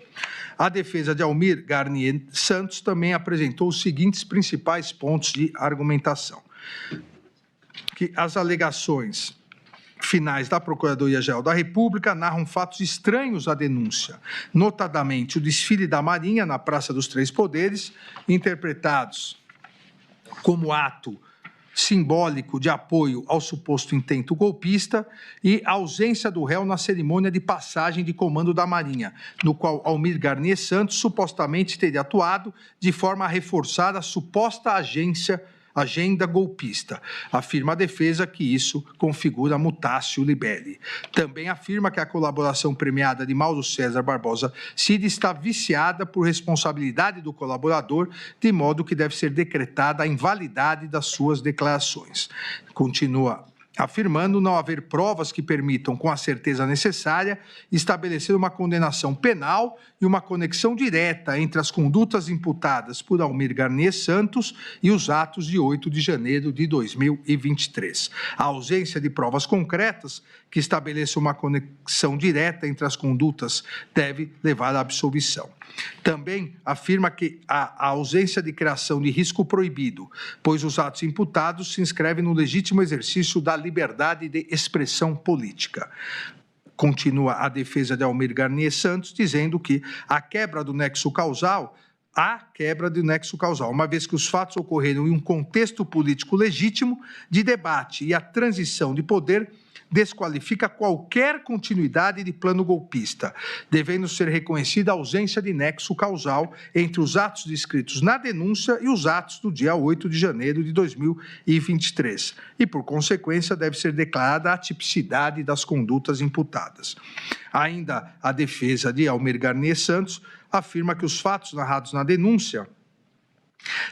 A defesa de Almir Garnier Santos também apresentou os seguintes principais pontos de argumentação: que as alegações finais da Procuradoria-Geral da República narram fatos estranhos à denúncia, notadamente o desfile da Marinha na Praça dos Três Poderes, interpretados como ato simbólico de apoio ao suposto intento golpista, e a ausência do réu na cerimônia de passagem de comando da Marinha, no qual Almir Garnier Santos supostamente teria atuado de forma a reforçar a suposta agenda golpista. Afirma a defesa que isso configura mutatio libelli. Também afirma que a colaboração premiada de Mauro César Barbosa Cid está viciada por responsabilidade do colaborador, de modo que deve ser decretada a invalidade das suas declarações. Continua afirmando não haver provas que permitam, com a certeza necessária, estabelecer uma condenação penal e uma conexão direta entre as condutas imputadas por Almir Garnier Santos e os atos de 8 de janeiro de 2023. A ausência de provas concretas que estabeleçam uma conexão direta entre as condutas deve levar à absolvição. Também afirma que a ausência de criação de risco proibido, pois os atos imputados se inscrevem no legítimo exercício da liberdade de expressão política. Continua a defesa de Almir Garnier Santos, dizendo que há quebra do nexo causal, uma vez que os fatos ocorreram em um contexto político legítimo de debate e a transição de poder desqualifica qualquer continuidade de plano golpista, devendo ser reconhecida a ausência de nexo causal entre os atos descritos na denúncia e os atos do dia 8 de janeiro de 2023. E, por consequência, deve ser declarada a atipicidade das condutas imputadas. Ainda a defesa de Almir Garnier Santos afirma que os fatos narrados na denúncia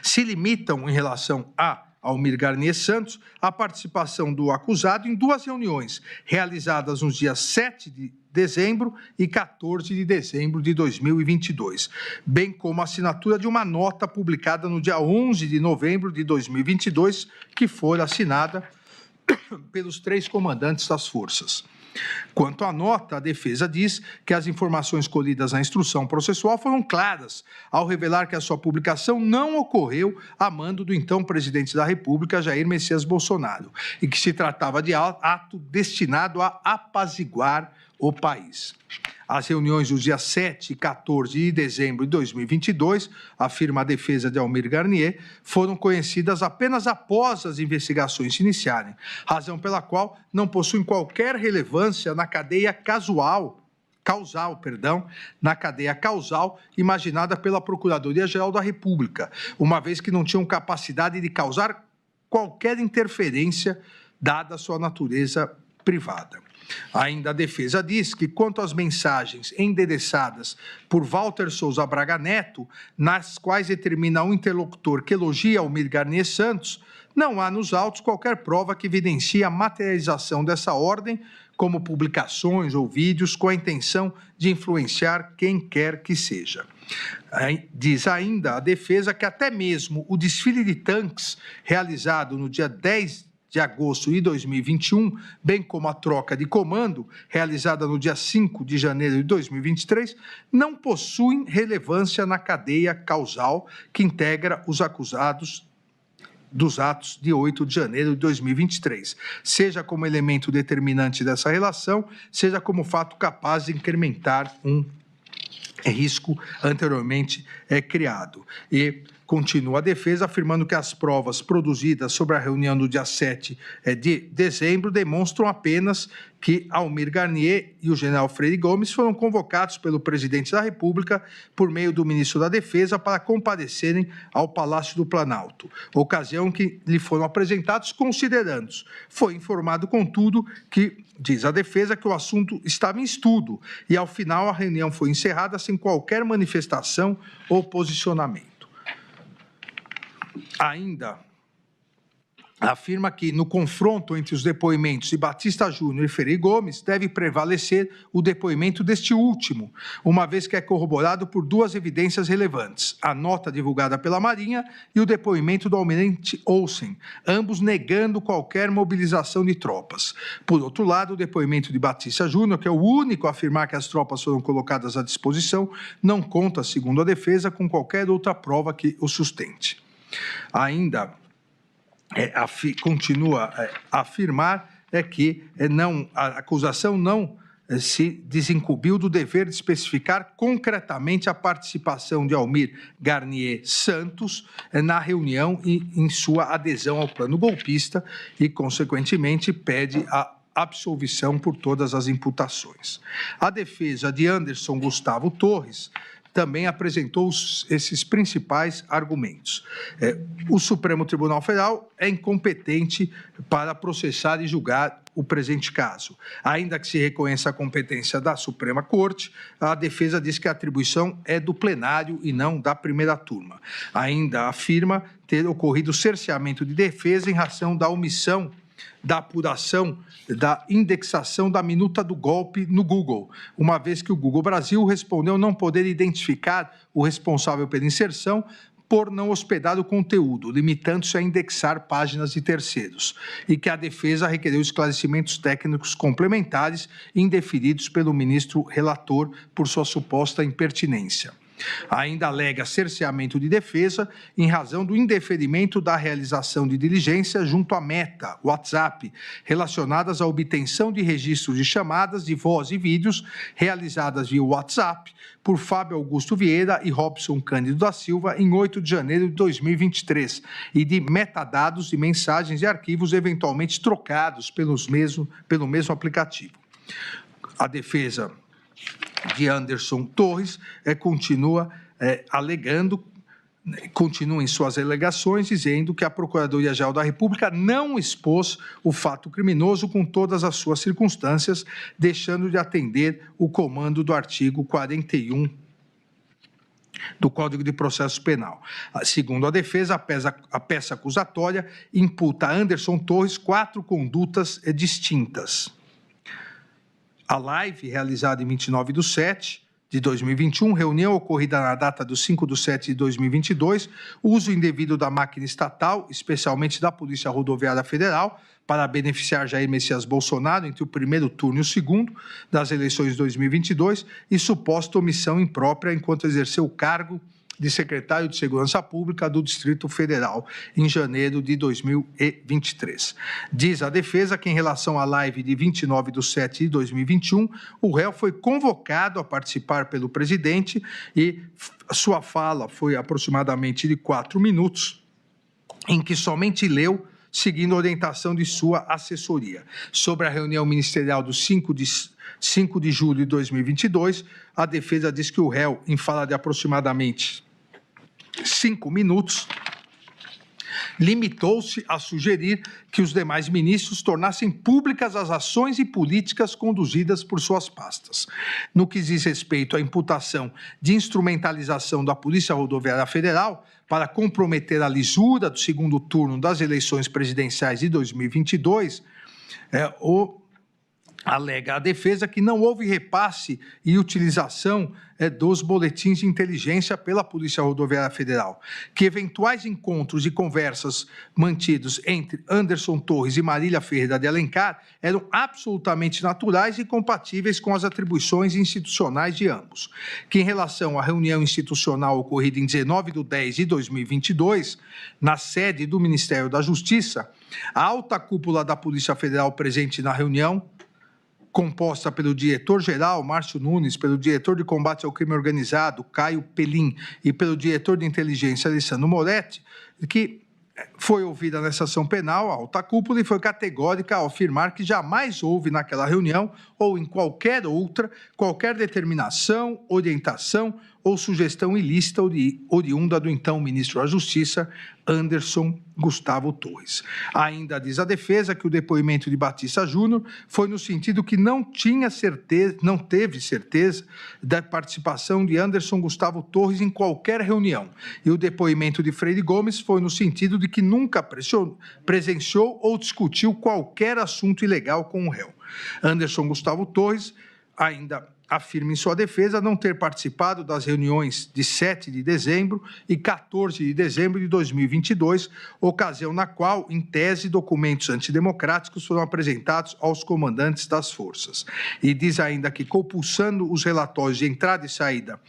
se limitam em relação a Almir Garnier Santos à participação do acusado em duas reuniões realizadas nos dias 7 de dezembro e 14 de dezembro de 2022, bem como a assinatura de uma nota publicada no dia 11 de novembro de 2022, que foi assinada pelos 3 comandantes das forças. Quanto à nota, a defesa diz que as informações colhidas na instrução processual foram claras ao revelar que a sua publicação não ocorreu a mando do então presidente da República, Jair Messias Bolsonaro, e que se tratava de ato destinado a apaziguar o país. As reuniões dos dias 7 e 14 de dezembro de 2022, afirma a defesa de Almir Garnier, foram conhecidas apenas após as investigações se iniciarem, razão pela qual não possuem qualquer relevância na cadeia causal imaginada pela Procuradoria-Geral da República, uma vez que não tinham capacidade de causar qualquer interferência, dada a sua natureza privada. Ainda a defesa diz que, quanto às mensagens endereçadas por Walter Souza Braga Neto, nas quais determina um interlocutor que elogia Almir Garnier Santos, não há nos autos qualquer prova que evidencie a materialização dessa ordem, como publicações ou vídeos com a intenção de influenciar quem quer que seja. Diz ainda a defesa que até mesmo o desfile de tanques realizado no dia 10 de agosto de 2021, bem como a troca de comando, realizada no dia 5 de janeiro de 2023, não possuem relevância na cadeia causal que integra os acusados dos atos de 8 de janeiro de 2023, seja como elemento determinante dessa relação, seja como fato capaz de incrementar um risco anteriormente criado. E continua a defesa afirmando que as provas produzidas sobre a reunião do dia 7 de dezembro demonstram apenas que Almir Garnier e o general Freire Gomes foram convocados pelo presidente da República por meio do ministro da Defesa para comparecerem ao Palácio do Planalto, ocasião que lhe foram apresentados considerando. Foi informado, contudo, que, diz a defesa, que o assunto estava em estudo e, ao final, a reunião foi encerrada sem qualquer manifestação ou posicionamento. Ainda afirma que, no confronto entre os depoimentos de Batista Júnior e Freire Gomes, deve prevalecer o depoimento deste último, uma vez que é corroborado por duas evidências relevantes, a nota divulgada pela Marinha e o depoimento do almirante Olsen, ambos negando qualquer mobilização de tropas. Por outro lado, o depoimento de Batista Júnior, que é o único a afirmar que as tropas foram colocadas à disposição, não conta, segundo a defesa, com qualquer outra prova que o sustente. Ainda continua a afirmar que a acusação não se desincumbiu do dever de especificar concretamente a participação de Almir Garnier Santos na reunião e em sua adesão ao plano golpista e, consequentemente, pede a absolvição por todas as imputações. A defesa de Anderson Gustavo Torres também apresentou esses principais argumentos. O Supremo Tribunal Federal é incompetente para processar e julgar o presente caso. Ainda que se reconheça a competência da Suprema Corte, a defesa diz que a atribuição é do plenário e não da primeira turma. Ainda afirma ter ocorrido cerceamento de defesa em razão da omissão da apuração da indexação da minuta do golpe no Google, uma vez que o Google Brasil respondeu não poder identificar o responsável pela inserção por não hospedar o conteúdo, limitando-se a indexar páginas de terceiros, e que a defesa requereu esclarecimentos técnicos complementares indeferidos pelo ministro relator por sua suposta impertinência. Ainda alega cerceamento de defesa em razão do indeferimento da realização de diligência junto à Meta, WhatsApp, relacionadas à obtenção de registros de chamadas de voz e vídeos realizadas via WhatsApp por Fábio Augusto Vieira e Robson Cândido da Silva em 8 de janeiro de 2023 e de metadados de mensagens e arquivos eventualmente trocados pelo mesmo aplicativo. A defesa de Anderson Torres continua em suas alegações, dizendo que a Procuradoria-Geral da República não expôs o fato criminoso com todas as suas circunstâncias, deixando de atender o comando do artigo 41 do Código de Processo Penal. Segundo a defesa, a peça acusatória imputa a Anderson Torres 4 condutas distintas. A live, realizada em 29/7 de 2021, reunião ocorrida na data do 5/7 de 2022, uso indevido da máquina estatal, especialmente da Polícia Rodoviária Federal, para beneficiar Jair Messias Bolsonaro entre o primeiro turno e o segundo das eleições de 2022 e suposta omissão imprópria enquanto exerceu o cargo de secretário de Segurança Pública do Distrito Federal, em janeiro de 2023. Diz a defesa que, em relação à live de 29/7 de 2021, o réu foi convocado a participar pelo presidente e sua fala foi aproximadamente de 4 minutos, em que somente leu, seguindo a orientação de sua assessoria. Sobre a reunião ministerial do 5 de julho de 2022, a defesa diz que o réu, em fala de aproximadamente 5 minutos, limitou-se a sugerir que os demais ministros tornassem públicas as ações e políticas conduzidas por suas pastas. No que diz respeito à imputação de instrumentalização da Polícia Rodoviária Federal para comprometer a lisura do segundo turno das eleições presidenciais de 2022, alega a defesa que não houve repasse e utilização dos boletins de inteligência pela Polícia Rodoviária Federal, que eventuais encontros e conversas mantidos entre Anderson Torres e Marília Ferreira de Alencar eram absolutamente naturais e compatíveis com as atribuições institucionais de ambos, que em relação à reunião institucional ocorrida em 19/10 de 2022, na sede do Ministério da Justiça, a alta cúpula da Polícia Federal presente na reunião, composta pelo diretor-geral, Márcio Nunes, pelo diretor de combate ao crime organizado, Caio Pelim, e pelo diretor de inteligência, Alessandro Moretti, que foi ouvida nessa ação penal, a alta cúpula, e foi categórica ao afirmar que jamais houve naquela reunião ou em qualquer outra, qualquer determinação, orientação ou sugestão ilícita oriunda do então ministro da Justiça, Anderson Gustavo Torres. Ainda diz a defesa que o depoimento de Batista Júnior foi no sentido que não teve certeza da participação de Anderson Gustavo Torres em qualquer reunião. E o depoimento de Freire Gomes foi no sentido de que nunca presenciou ou discutiu qualquer assunto ilegal com o réu. Anderson Gustavo Torres ainda afirma em sua defesa não ter participado das reuniões de 7 de dezembro e 14 de dezembro de 2022, ocasião na qual, em tese, documentos antidemocráticos foram apresentados aos comandantes das forças. E diz ainda que, compulsando os relatórios de entrada e saída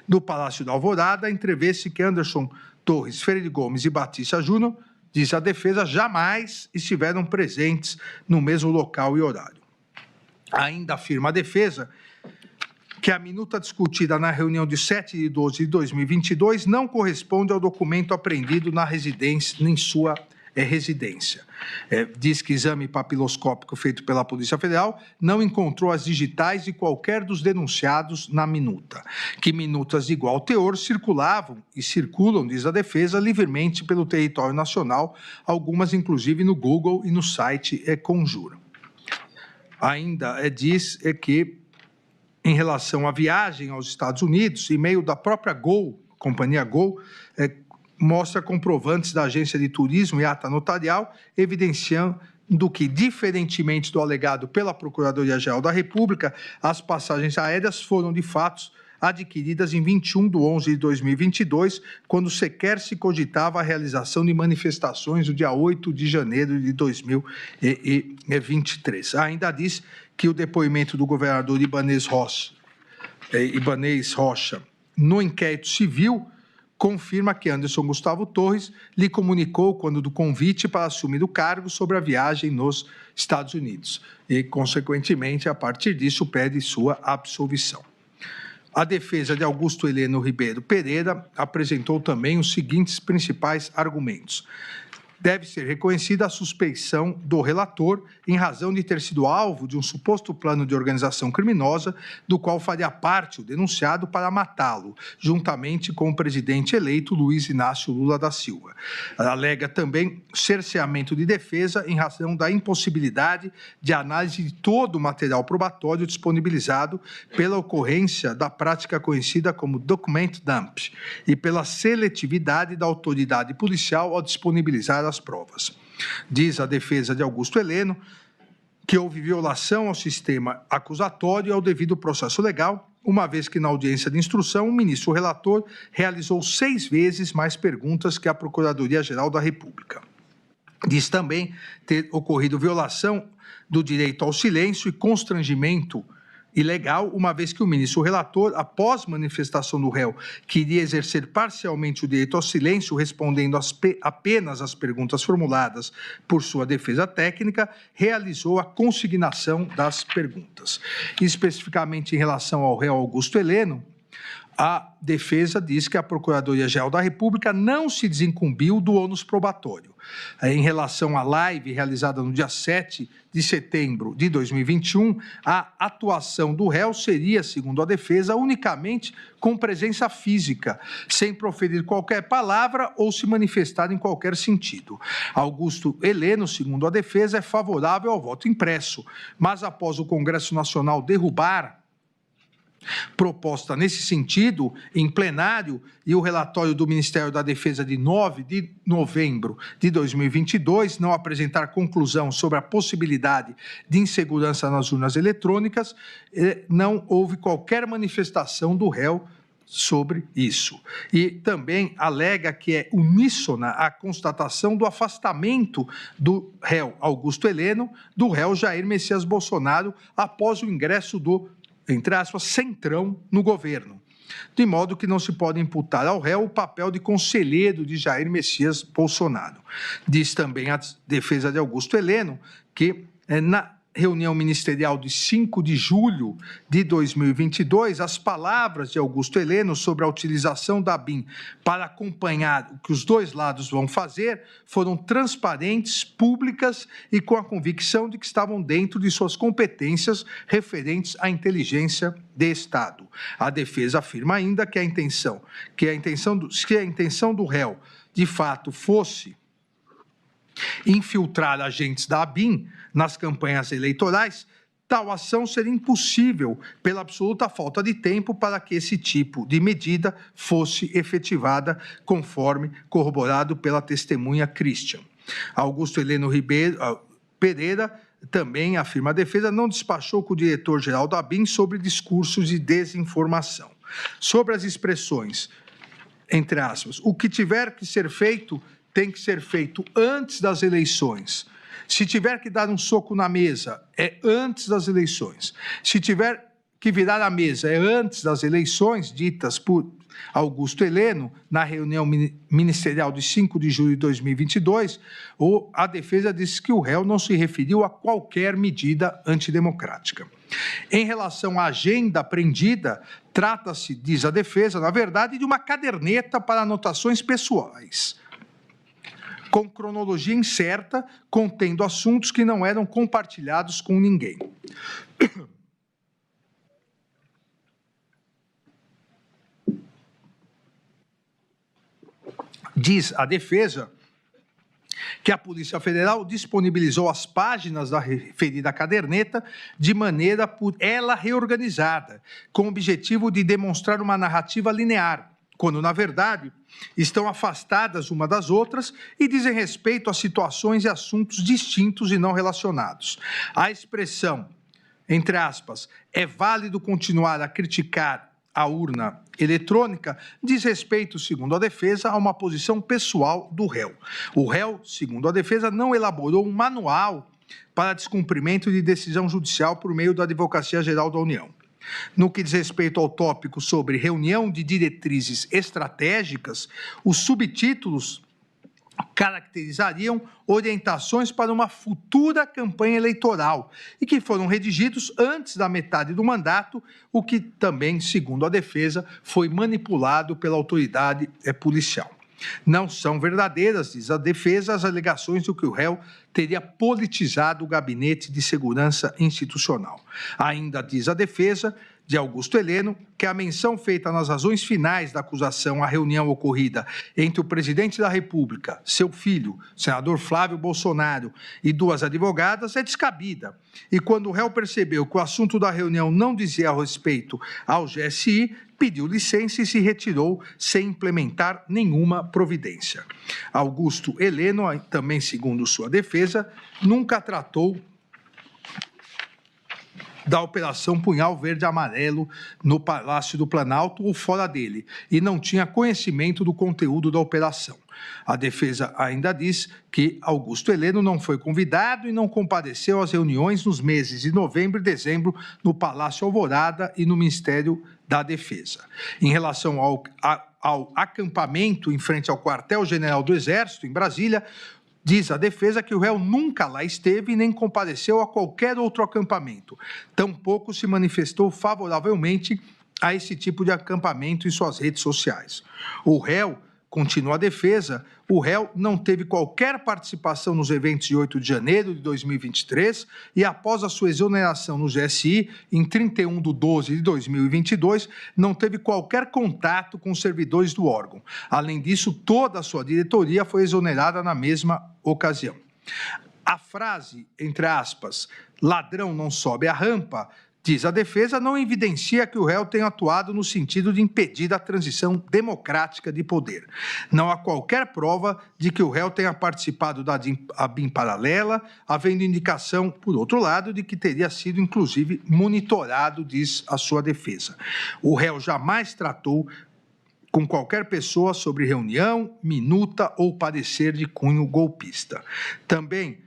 do Palácio da Alvorada, entrevê-se que Anderson Torres, Freire Gomes e Batista Júnior, diz a defesa, jamais estiveram presentes no mesmo local e horário. Ainda afirma a defesa que a minuta discutida na reunião de 7 de 12 de 2022 não corresponde ao documento apreendido na residência, em sua residência. Diz que exame papiloscópico feito pela Polícia Federal não encontrou as digitais de qualquer dos denunciados na minuta, que minutas de igual teor circulavam e circulam, diz a defesa, livremente pelo território nacional, algumas inclusive no Google e no site Conjura. Ainda diz que, em relação à viagem aos Estados Unidos, e-mail da própria Gol, companhia Gol, mostra comprovantes da agência de turismo e ata notarial, evidenciando que, diferentemente do alegado pela Procuradoria-Geral da República, as passagens aéreas foram, de fato, adquiridas em 21/11 de 2022, quando sequer se cogitava a realização de manifestações no dia 8 de janeiro de 2023. Ainda diz que o depoimento do governador Ibanez Rocha, no inquérito civil, confirma que Anderson Gustavo Torres lhe comunicou quando do convite para assumir o cargo sobre a viagem nos Estados Unidos e, consequentemente, a partir disso, pede sua absolvição. A defesa de Augusto Heleno Ribeiro Pereira apresentou também os seguintes principais argumentos. Deve ser reconhecida a suspeição do relator em razão de ter sido alvo de um suposto plano de organização criminosa, do qual faria parte o denunciado para matá-lo, juntamente com o presidente eleito Luiz Inácio Lula da Silva. Ela alega também cerceamento de defesa em razão da impossibilidade de análise de todo o material probatório disponibilizado pela ocorrência da prática conhecida como document dump e pela seletividade da autoridade policial ao disponibilizar as provas. Diz a defesa de Augusto Heleno que houve violação ao sistema acusatório e ao devido processo legal, uma vez que na audiência de instrução o ministro relator realizou 6 vezes mais perguntas que a Procuradoria-Geral da República. Diz também ter ocorrido violação do direito ao silêncio e constrangimento ilegal, uma vez que o ministro relator, após manifestação do réu, que iria exercer parcialmente o direito ao silêncio, respondendo apenas às perguntas formuladas por sua defesa técnica, realizou a consignação das perguntas. Especificamente em relação ao réu Augusto Heleno, a defesa diz que a Procuradoria-Geral da República não se desincumbiu do ônus probatório. Em relação à live realizada no dia 7 de setembro de 2021, a atuação do réu seria, segundo a defesa, unicamente com presença física, sem proferir qualquer palavra ou se manifestar em qualquer sentido. Augusto Heleno, segundo a defesa, é favorável ao voto impresso, mas após o Congresso Nacional derrubar proposta nesse sentido, em plenário, e o relatório do Ministério da Defesa de 9 de novembro de 2022 não apresentar conclusão sobre a possibilidade de insegurança nas urnas eletrônicas, não houve qualquer manifestação do réu sobre isso. E também alega que é uníssona a constatação do afastamento do réu Augusto Heleno do réu Jair Messias Bolsonaro após o ingresso do, entre aspas, centrão no governo, de modo que não se pode imputar ao réu o papel de conselheiro de Jair Messias Bolsonaro. Diz também a defesa de Augusto Heleno que, na reunião ministerial de 5 de julho de 2022, as palavras de Augusto Heleno sobre a utilização da BIM para acompanhar o que os dois lados vão fazer foram transparentes, públicas e com a convicção de que estavam dentro de suas competências referentes à inteligência de Estado. A defesa afirma ainda que a intenção do réu, de fato, fosse infiltrar agentes da ABIN nas campanhas eleitorais, tal ação seria impossível pela absoluta falta de tempo para que esse tipo de medida fosse efetivada, conforme corroborado pela testemunha Christian. Augusto Heleno Ribeiro Pereira também, afirma a defesa, não despachou com o diretor-geral da ABIN sobre discursos de desinformação. Sobre as expressões, entre aspas, o que tiver que ser feito tem que ser feito antes das eleições. Se tiver que dar um soco na mesa, é antes das eleições. Se tiver que virar a mesa, é antes das eleições, ditas por Augusto Heleno, na reunião ministerial de 5 de julho de 2022, a defesa disse que o réu não se referiu a qualquer medida antidemocrática. Em relação à agenda apreendida, trata-se, diz a defesa, na verdade, de uma caderneta para anotações pessoais, com cronologia incerta, contendo assuntos que não eram compartilhados com ninguém. Diz a defesa que a Polícia Federal disponibilizou as páginas da referida caderneta de maneira por ela reorganizada, com o objetivo de demonstrar uma narrativa linear, quando, na verdade, estão afastadas uma das outras e dizem respeito a situações e assuntos distintos e não relacionados. A expressão, entre aspas, é válido continuar a criticar a urna eletrônica, diz respeito, segundo a defesa, a uma posição pessoal do réu. O réu, segundo a defesa, não elaborou um manual para descumprimento de decisão judicial por meio da Advocacia Geral da União. No que diz respeito ao tópico sobre reunião de diretrizes estratégicas, os subtítulos caracterizariam orientações para uma futura campanha eleitoral e que foram redigidos antes da metade do mandato, o que também, segundo a defesa, foi manipulado pela autoridade policial. Não são verdadeiras, diz a defesa, as alegações de que o réu teria politizado o Gabinete de Segurança Institucional. Ainda diz a defesa de Augusto Heleno que a menção feita nas razões finais da acusação à reunião ocorrida entre o presidente da República, seu filho, senador Flávio Bolsonaro, e duas advogadas é descabida. E quando o réu percebeu que o assunto da reunião não dizia respeito ao GSI, pediu licença e se retirou sem implementar nenhuma providência. Augusto Heleno, também segundo sua defesa, nunca tratou da Operação Punhal Verde e Amarelo no Palácio do Planalto ou fora dele, e não tinha conhecimento do conteúdo da operação. A defesa ainda diz que Augusto Heleno não foi convidado e não compareceu às reuniões nos meses de novembro e dezembro no Palácio Alvorada e no Ministério da Defesa. Em relação ao acampamento em frente ao quartel-general do Exército, em Brasília, diz a defesa que o réu nunca lá esteve e nem compareceu a qualquer outro acampamento. Tampouco se manifestou favoravelmente a esse tipo de acampamento em suas redes sociais. O réu, continua a defesa, o réu não teve qualquer participação nos eventos de 8 de janeiro de 2023 e após a sua exoneração no GSI, em 31/12 de 2022, não teve qualquer contato com os servidores do órgão. Além disso, toda a sua diretoria foi exonerada na mesma ocasião. A frase, entre aspas, ladrão não sobe a rampa, diz a defesa, não evidencia que o réu tenha atuado no sentido de impedir a transição democrática de poder. Não há qualquer prova de que o réu tenha participado da ABIN paralela, havendo indicação, por outro lado, de que teria sido, inclusive, monitorado, diz a sua defesa. O réu jamais tratou com qualquer pessoa sobre reunião, minuta ou parecer de cunho golpista. Também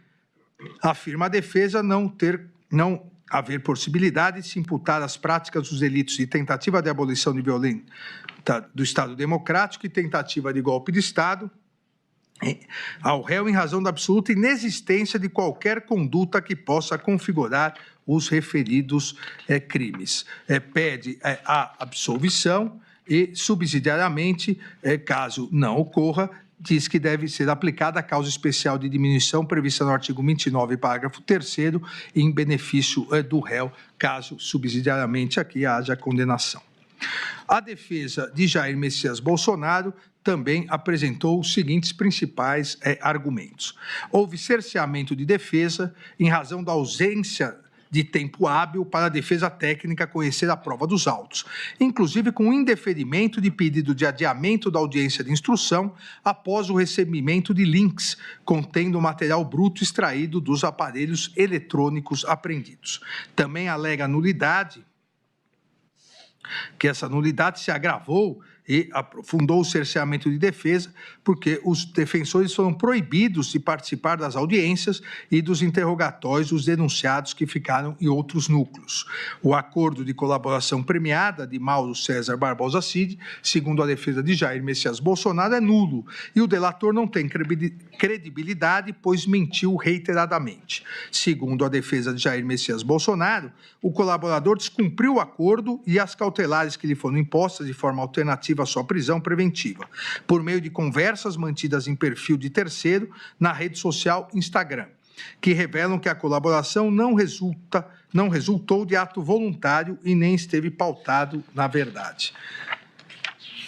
afirma a defesa não haver possibilidade de se imputar as práticas dos delitos de tentativa de abolição de violência do Estado Democrático e tentativa de golpe de Estado ao réu em razão da absoluta inexistência de qualquer conduta que possa configurar os referidos crimes. Pede a absolvição e, subsidiariamente, caso não ocorra, diz que deve ser aplicada a causa especial de diminuição prevista no artigo 29, parágrafo 3º, em benefício do réu, caso subsidiariamente aqui haja condenação. A defesa de Jair Messias Bolsonaro também apresentou os seguintes principais argumentos. Houve cerceamento de defesa em razão da ausência de tempo hábil para a defesa técnica conhecer a prova dos autos, inclusive com indeferimento de pedido de adiamento da audiência de instrução após o recebimento de links contendo material bruto extraído dos aparelhos eletrônicos apreendidos. Também alega nulidade, que essa nulidade se agravou e aprofundou o cerceamento de defesa, porque os defensores foram proibidos de participar das audiências e dos interrogatórios dos denunciados que ficaram em outros núcleos. O acordo de colaboração premiada de Mauro César Barbosa Cid, segundo a defesa de Jair Messias Bolsonaro, é nulo, e o delator não tem credibilidade, pois mentiu reiteradamente. Segundo a defesa de Jair Messias Bolsonaro, o colaborador descumpriu o acordo e as cautelares que lhe foram impostas de forma alternativa à sua prisão preventiva, por meio de conversas mantidas em perfil de terceiro na rede social Instagram, que revelam que a colaboração não resultou de ato voluntário e nem esteve pautado na verdade.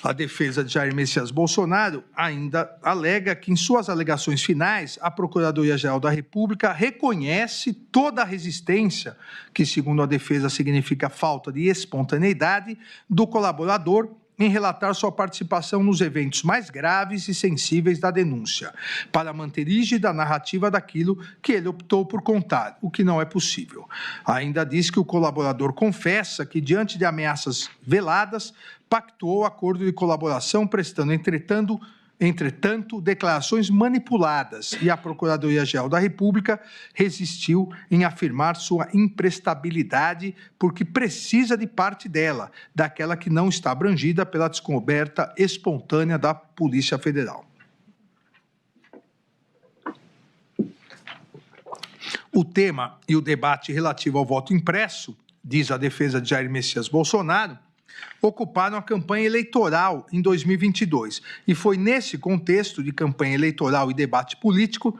A defesa de Jair Messias Bolsonaro ainda alega que, em suas alegações finais, a Procuradoria-Geral da República reconhece toda a resistência, que, segundo a defesa, significa falta de espontaneidade, do colaborador em relatar sua participação nos eventos mais graves e sensíveis da denúncia, para manter rígida a narrativa daquilo que ele optou por contar, o que não é possível. Ainda diz que o colaborador confessa que, diante de ameaças veladas, pactuou acordo de colaboração, prestando, entretanto, declarações manipuladas e a Procuradoria-Geral da República resistiu em afirmar sua imprestabilidade porque precisa de parte dela, daquela que não está abrangida pela descoberta espontânea da Polícia Federal. O tema e o debate relativo ao voto impresso, diz a defesa de Jair Messias Bolsonaro, ocuparam a campanha eleitoral em 2022. E foi nesse contexto de campanha eleitoral e debate político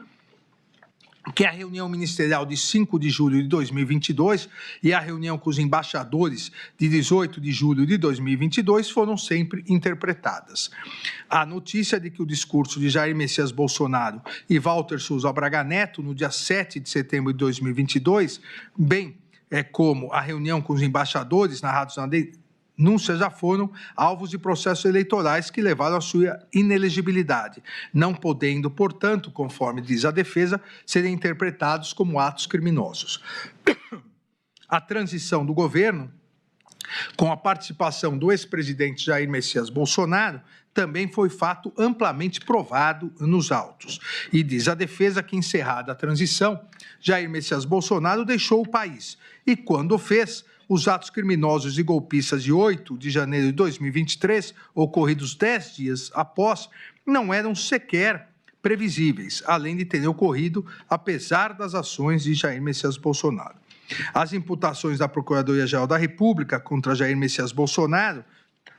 que a reunião ministerial de 5 de julho de 2022 e a reunião com os embaixadores de 18 de julho de 2022 foram sempre interpretadas. A notícia de que o discurso de Jair Messias Bolsonaro e Walter Souza Braga Neto, no dia 7 de setembro de 2022, bem como a reunião com os embaixadores narrados na denúncia, já foram alvos de processos eleitorais que levaram à sua inelegibilidade, não podendo, portanto, conforme diz a defesa, serem interpretados como atos criminosos. A transição do governo, com a participação do ex-presidente Jair Messias Bolsonaro, também foi fato amplamente provado nos autos. E diz a defesa que, encerrada a transição, Jair Messias Bolsonaro deixou o país e, quando o fez, os atos criminosos e golpistas de 8 de janeiro de 2023, ocorridos 10 dias após, não eram sequer previsíveis, além de terem ocorrido apesar das ações de Jair Messias Bolsonaro. As imputações da Procuradoria-Geral da República contra Jair Messias Bolsonaro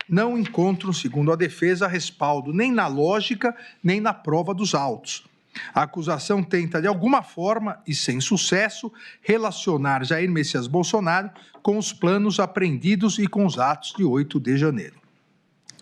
não encontram, segundo a defesa, respaldo nem na lógica nem na prova dos autos. A acusação tenta, de alguma forma, e sem sucesso, relacionar Jair Messias Bolsonaro com os planos apreendidos e com os atos de 8 de janeiro.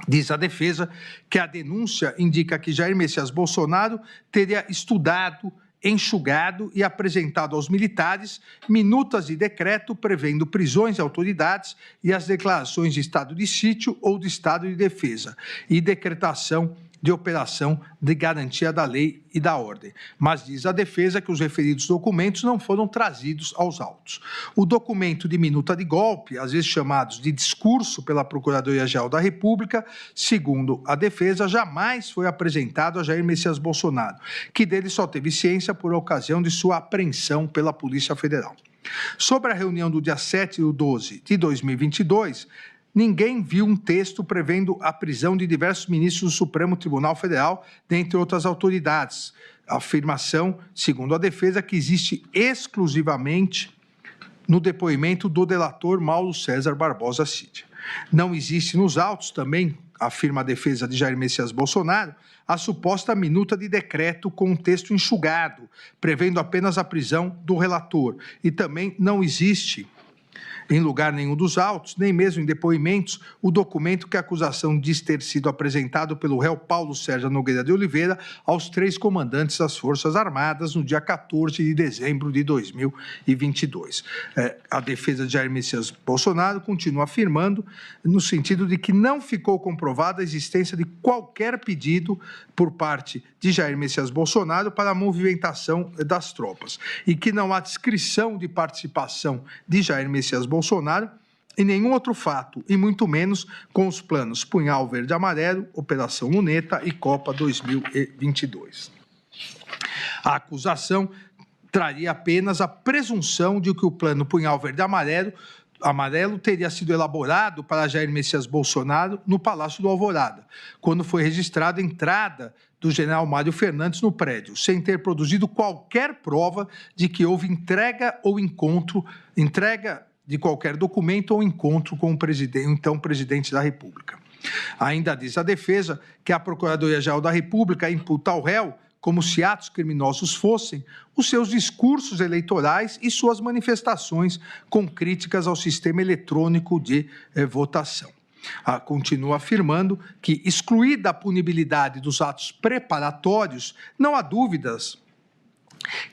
Diz a defesa que a denúncia indica que Jair Messias Bolsonaro teria estudado, enxugado e apresentado aos militares minutas de decreto prevendo prisões de autoridades e as declarações de estado de sítio ou de estado de defesa e decretação de operação de garantia da lei e da ordem. Mas diz a defesa que os referidos documentos não foram trazidos aos autos. O documento de minuta de golpe, às vezes chamados de discurso pela Procuradoria-Geral da República, segundo a defesa, jamais foi apresentado a Jair Messias Bolsonaro, que dele só teve ciência por ocasião de sua apreensão pela Polícia Federal. Sobre a reunião do dia 7/12 de 2022, ninguém viu um texto prevendo a prisão de diversos ministros do Supremo Tribunal Federal, dentre outras autoridades. A afirmação, segundo a defesa, que existe exclusivamente no depoimento do delator Mauro César Barbosa Cid. Não existe nos autos também, afirma a defesa de Jair Messias Bolsonaro, a suposta minuta de decreto com um texto enxugado, prevendo apenas a prisão do relator. E também não existe, em lugar nenhum dos autos, nem mesmo em depoimentos, o documento que a acusação diz ter sido apresentado pelo réu Paulo Sérgio Nogueira de Oliveira aos 3 comandantes das Forças Armadas no dia 14 de dezembro de 2022. A defesa de Jair Messias Bolsonaro continua afirmando no sentido de que não ficou comprovada a existência de qualquer pedido por parte de Jair Messias Bolsonaro para a movimentação das tropas e que não há descrição de participação de Jair Messias Bolsonaro em nenhum outro fato, e muito menos com os planos Punhal Verde Amarelo, Operação Luneta e Copa 2022. A acusação traria apenas a presunção de que o plano Punhal Verde Amarelo teria sido elaborado para Jair Messias Bolsonaro no Palácio do Alvorada, quando foi registrada a entrada do general Mário Fernandes no prédio, sem ter produzido qualquer prova de que houve entrega de qualquer documento ou encontro com o então presidente da República. Ainda diz a defesa que a Procuradoria-Geral da República imputa ao réu, como se atos criminosos fossem, os seus discursos eleitorais e suas manifestações com críticas ao sistema eletrônico de votação. Continua afirmando que, excluída a punibilidade dos atos preparatórios, não há dúvidas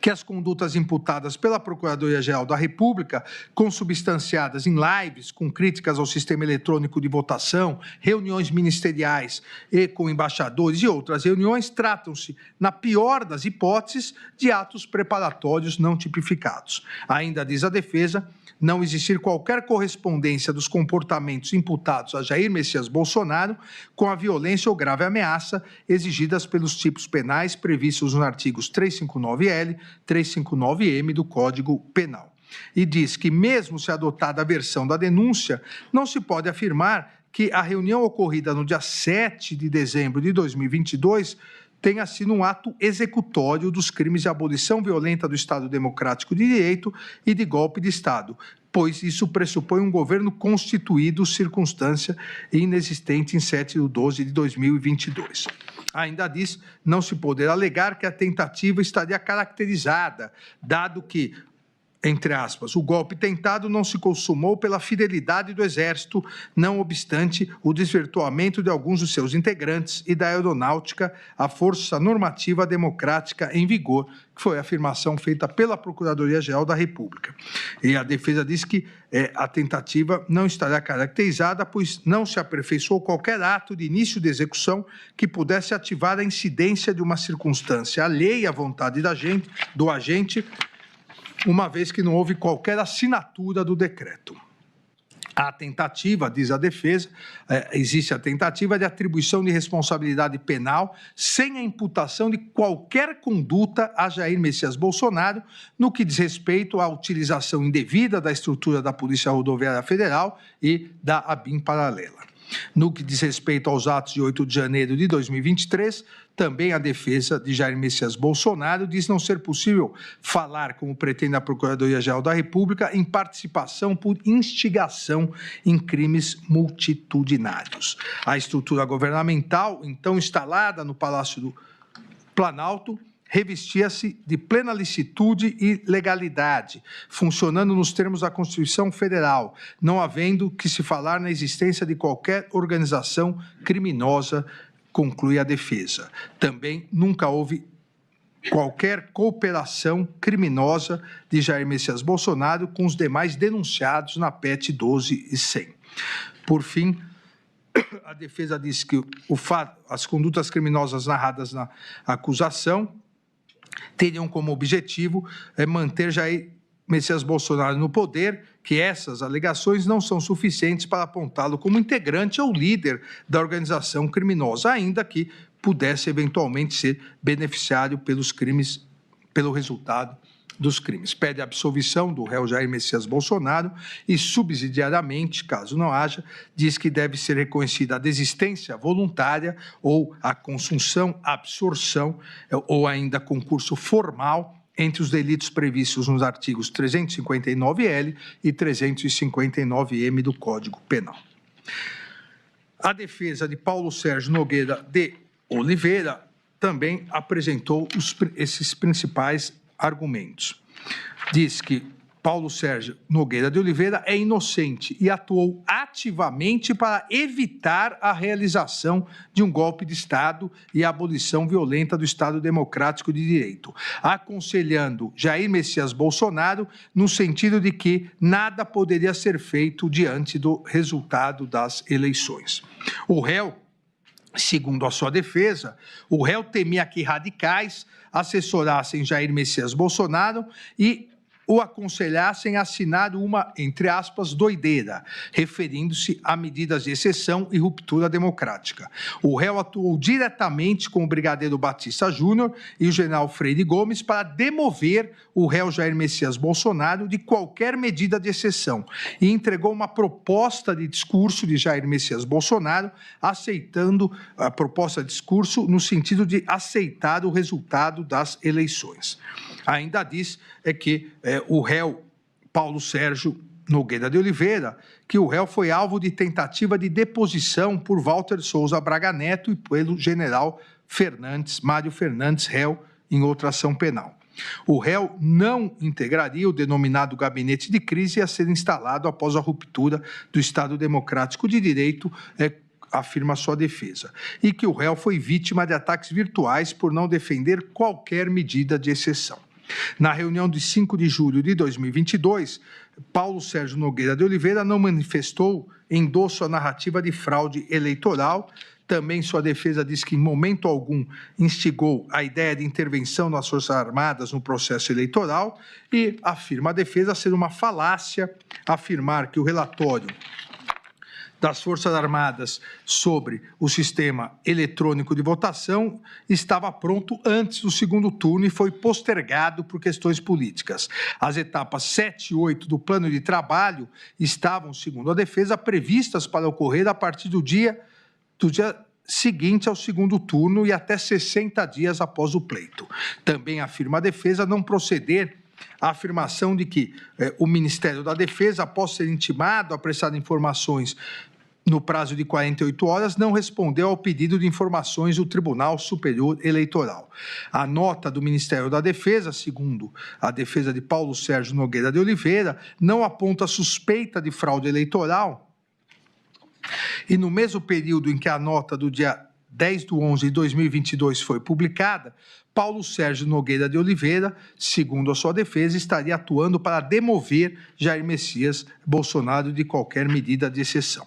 que as condutas imputadas pela Procuradoria-Geral da República, consubstanciadas em lives com críticas ao sistema eletrônico de votação, reuniões ministeriais e com embaixadores e outras reuniões, tratam-se, na pior das hipóteses, de atos preparatórios não tipificados. Ainda diz a defesa, não existir qualquer correspondência dos comportamentos imputados a Jair Messias Bolsonaro com a violência ou grave ameaça exigidas pelos tipos penais previstos nos artigos 359-L, 359-M do Código Penal. E diz que, mesmo se adotada a versão da denúncia, não se pode afirmar que a reunião ocorrida no dia 7 de dezembro de 2022 tenha sido um ato executório dos crimes de abolição violenta do Estado Democrático de Direito e de golpe de Estado, pois isso pressupõe um governo constituído, circunstância inexistente em 7/12 de 2022. Ainda diz não se poder alegar que a tentativa estaria caracterizada, dado que, entre aspas, o golpe tentado não se consumou pela fidelidade do Exército, não obstante o desvirtuamento de alguns dos seus integrantes e da aeronáutica, a força normativa democrática em vigor, que foi a afirmação feita pela Procuradoria-Geral da República. E a defesa diz que a tentativa não estará caracterizada, pois não se aperfeiçoou qualquer ato de início de execução que pudesse ativar a incidência de uma circunstância alheia à vontade do agente, uma vez que não houve qualquer assinatura do decreto. A tentativa, diz a defesa, existe a tentativa de atribuição de responsabilidade penal sem a imputação de qualquer conduta a Jair Messias Bolsonaro no que diz respeito à utilização indevida da estrutura da Polícia Rodoviária Federal e da ABIN paralela. No que diz respeito aos atos de 8 de janeiro de 2023, também a defesa de Jair Messias Bolsonaro diz não ser possível falar, como pretende a Procuradoria-Geral da República, em participação por instigação em crimes multitudinários. A estrutura governamental, então instalada no Palácio do Planalto, revestia-se de plena licitude e legalidade, funcionando nos termos da Constituição Federal, não havendo que se falar na existência de qualquer organização criminosa, conclui a defesa. Também nunca houve qualquer cooperação criminosa de Jair Messias Bolsonaro com os demais denunciados na PEC 12 e 100. Por fim, a defesa diz que as condutas criminosas narradas na acusação teriam como objetivo manter Jair Messias Bolsonaro no poder, que essas alegações não são suficientes para apontá-lo como integrante ou líder da organização criminosa, ainda que pudesse eventualmente ser beneficiário pelos crimes, pelo resultado dos crimes. Pede a absolvição do réu Jair Messias Bolsonaro e, subsidiariamente, caso não haja, diz que deve ser reconhecida a desistência voluntária ou a consunção, absorção ou ainda concurso formal entre os delitos previstos nos artigos 359-L e 359-M do Código Penal. A defesa de Paulo Sérgio Nogueira de Oliveira também apresentou esses principais argumentos. Diz que Paulo Sérgio Nogueira de Oliveira é inocente e atuou ativamente para evitar a realização de um golpe de Estado e a abolição violenta do Estado Democrático de Direito, aconselhando Jair Messias Bolsonaro no sentido de que nada poderia ser feito diante do resultado das eleições. O réu, segundo a sua defesa, o réu temia que radicais assessorassem Jair Messias Bolsonaro e o aconselhassem a assinar uma, entre aspas, doideira, referindo-se a medidas de exceção e ruptura democrática. O réu atuou diretamente com o brigadeiro Batista Júnior e o general Freire Gomes para demover o réu Jair Messias Bolsonaro de qualquer medida de exceção e entregou uma proposta de discurso de Jair Messias Bolsonaro, aceitando a proposta de discurso no sentido de aceitar o resultado das eleições. Ainda diz que o réu Paulo Sérgio Nogueira de Oliveira, que o réu foi alvo de tentativa de deposição por Walter Souza Braga Neto e pelo general Mário Fernandes, réu em outra ação penal. O réu não integraria o denominado gabinete de crise a ser instalado após a ruptura do Estado Democrático de Direito, afirma sua defesa, e que o réu foi vítima de ataques virtuais por não defender qualquer medida de exceção. Na reunião de 5 de julho de 2022, Paulo Sérgio Nogueira de Oliveira não manifestou endosso à narrativa de fraude eleitoral. Também sua defesa diz que, em momento algum, instigou a ideia de intervenção das Forças Armadas no processo eleitoral e afirma a defesa ser uma falácia afirmar que o relatório das Forças Armadas sobre o sistema eletrônico de votação estava pronto antes do segundo turno e foi postergado por questões políticas. As etapas 7 e 8 do plano de trabalho estavam, segundo a defesa, previstas para ocorrer a partir do dia seguinte ao segundo turno e até 60 dias após o pleito. Também afirma a defesa não proceder a afirmação de que o Ministério da Defesa, após ser intimado a prestar informações no prazo de 48 horas, não respondeu ao pedido de informações do Tribunal Superior Eleitoral. A nota do Ministério da Defesa, segundo a defesa de Paulo Sérgio Nogueira de Oliveira, não aponta suspeita de fraude eleitoral. E no mesmo período em que a nota do dia 10/11/2022 foi publicada, Paulo Sérgio Nogueira de Oliveira, segundo a sua defesa, estaria atuando para demover Jair Messias Bolsonaro de qualquer medida de exceção.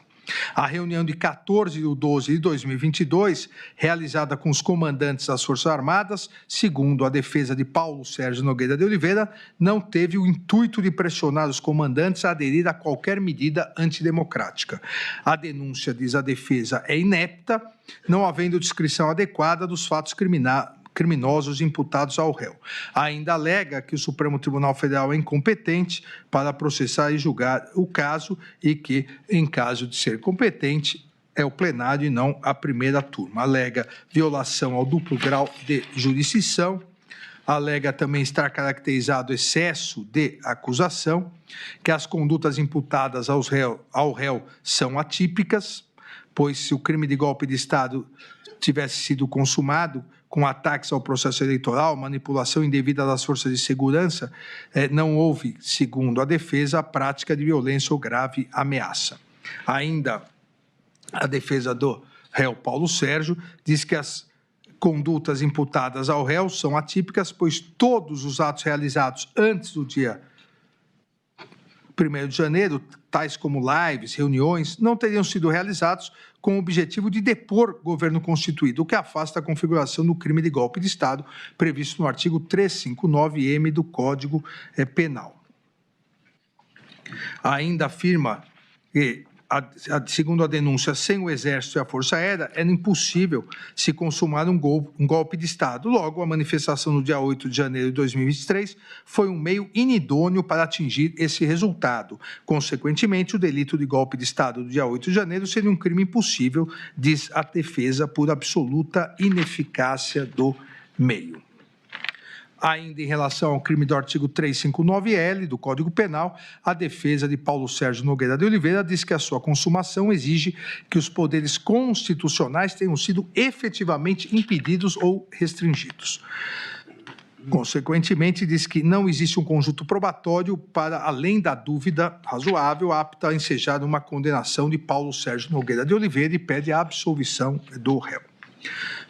A reunião de 14/12/2022, realizada com os comandantes das Forças Armadas, segundo a defesa de Paulo Sérgio Nogueira de Oliveira, não teve o intuito de pressionar os comandantes a aderir a qualquer medida antidemocrática. A denúncia, diz a defesa, é inepta, não havendo descrição adequada dos fatos criminosos imputados ao réu. Ainda alega que o Supremo Tribunal Federal é incompetente para processar e julgar o caso e que, em caso de ser competente, é o plenário e não a primeira turma. Alega violação ao duplo grau de jurisdição, alega também estar caracterizado excesso de acusação, que as condutas imputadas ao réu são atípicas, pois se o crime de golpe de Estado tivesse sido consumado com ataques ao processo eleitoral, manipulação indevida das forças de segurança, não houve, segundo a defesa, a prática de violência ou grave ameaça. Ainda a defesa do réu Paulo Sérgio diz que as condutas imputadas ao réu são atípicas, pois todos os atos realizados antes do dia 1º de janeiro, tais como lives, reuniões, não teriam sido realizados com o objetivo de depor governo constituído, o que afasta a configuração do crime de golpe de Estado previsto no artigo 359-M do Código Penal. Ainda afirma que, segundo a denúncia, sem o Exército e a Força Aérea, era impossível se consumar um golpe de Estado. Logo, a manifestação no dia 8 de janeiro de 2023 foi um meio inidôneo para atingir esse resultado. Consequentemente, o delito de golpe de Estado do dia 8 de janeiro seria um crime impossível, diz a defesa, por absoluta ineficácia do meio. Ainda em relação ao crime do artigo 359-L do Código Penal, a defesa de Paulo Sérgio Nogueira de Oliveira diz que a sua consumação exige que os poderes constitucionais tenham sido efetivamente impedidos ou restringidos. Consequentemente, diz que não existe um conjunto probatório para, além da dúvida razoável, apta a ensejar uma condenação de Paulo Sérgio Nogueira de Oliveira e pede a absolvição do réu.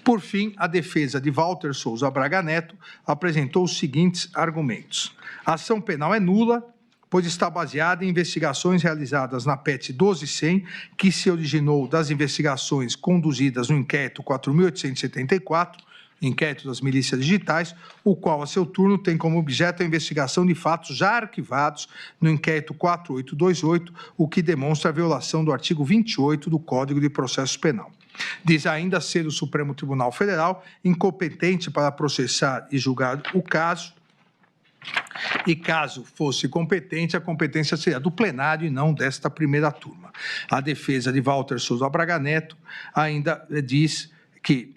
Por fim, a defesa de Walter Souza Braga Neto apresentou os seguintes argumentos. A ação penal é nula, pois está baseada em investigações realizadas na PET 12.100, que se originou das investigações conduzidas no inquérito 4.874, inquérito das milícias digitais, o qual, a seu turno, tem como objeto a investigação de fatos já arquivados no inquérito 4828, o que demonstra a violação do artigo 28 do Código de Processo Penal. Diz ainda ser o Supremo Tribunal Federal incompetente para processar e julgar o caso, e caso fosse competente, a competência seria do plenário e não desta primeira turma. A defesa de Walter Souza Braga Neto ainda diz que,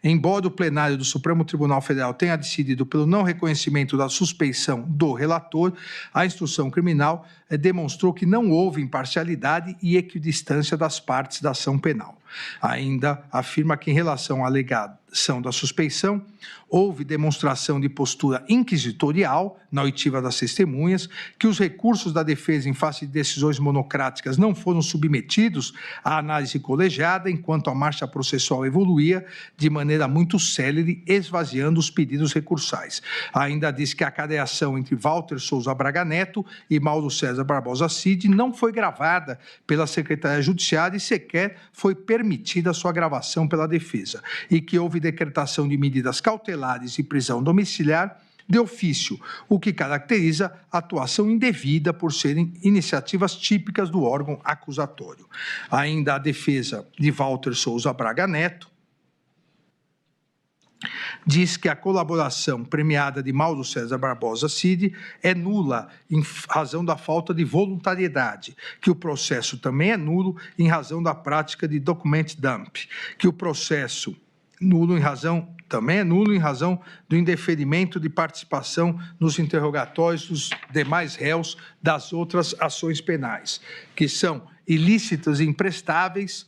embora o plenário do Supremo Tribunal Federal tenha decidido pelo não reconhecimento da suspeição do relator, a instrução criminal demonstrou que não houve imparcialidade e equidistância das partes da ação penal. Ainda afirma que, em relação ao alegado da suspeição, houve demonstração de postura inquisitorial na oitiva das testemunhas, que os recursos da defesa em face de decisões monocráticas não foram submetidos à análise colegiada, enquanto a marcha processual evoluía de maneira muito célere, esvaziando os pedidos recursais. Ainda diz que a cadeação entre Walter Souza Braga Neto e Mauro César Barbosa Cid não foi gravada pela Secretaria Judiciária e sequer foi permitida a sua gravação pela defesa, e que houve decretação de medidas cautelares e prisão domiciliar de ofício, o que caracteriza a atuação indevida por serem iniciativas típicas do órgão acusatório. Ainda a defesa de Walter Souza Braga Neto diz que a colaboração premiada de Mauro César Barbosa Cid é nula em razão da falta de voluntariedade, que o processo também é nulo em razão da prática de document dump, que o processo também é nulo em razão do indeferimento de participação nos interrogatórios dos demais réus das outras ações penais, que são ilícitas e imprestáveis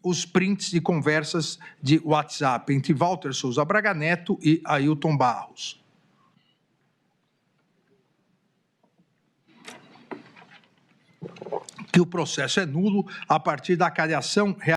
os prints de conversas de WhatsApp entre Walter Souza Braga Neto e Ailton Barros. Que o processo é nulo a partir da cariação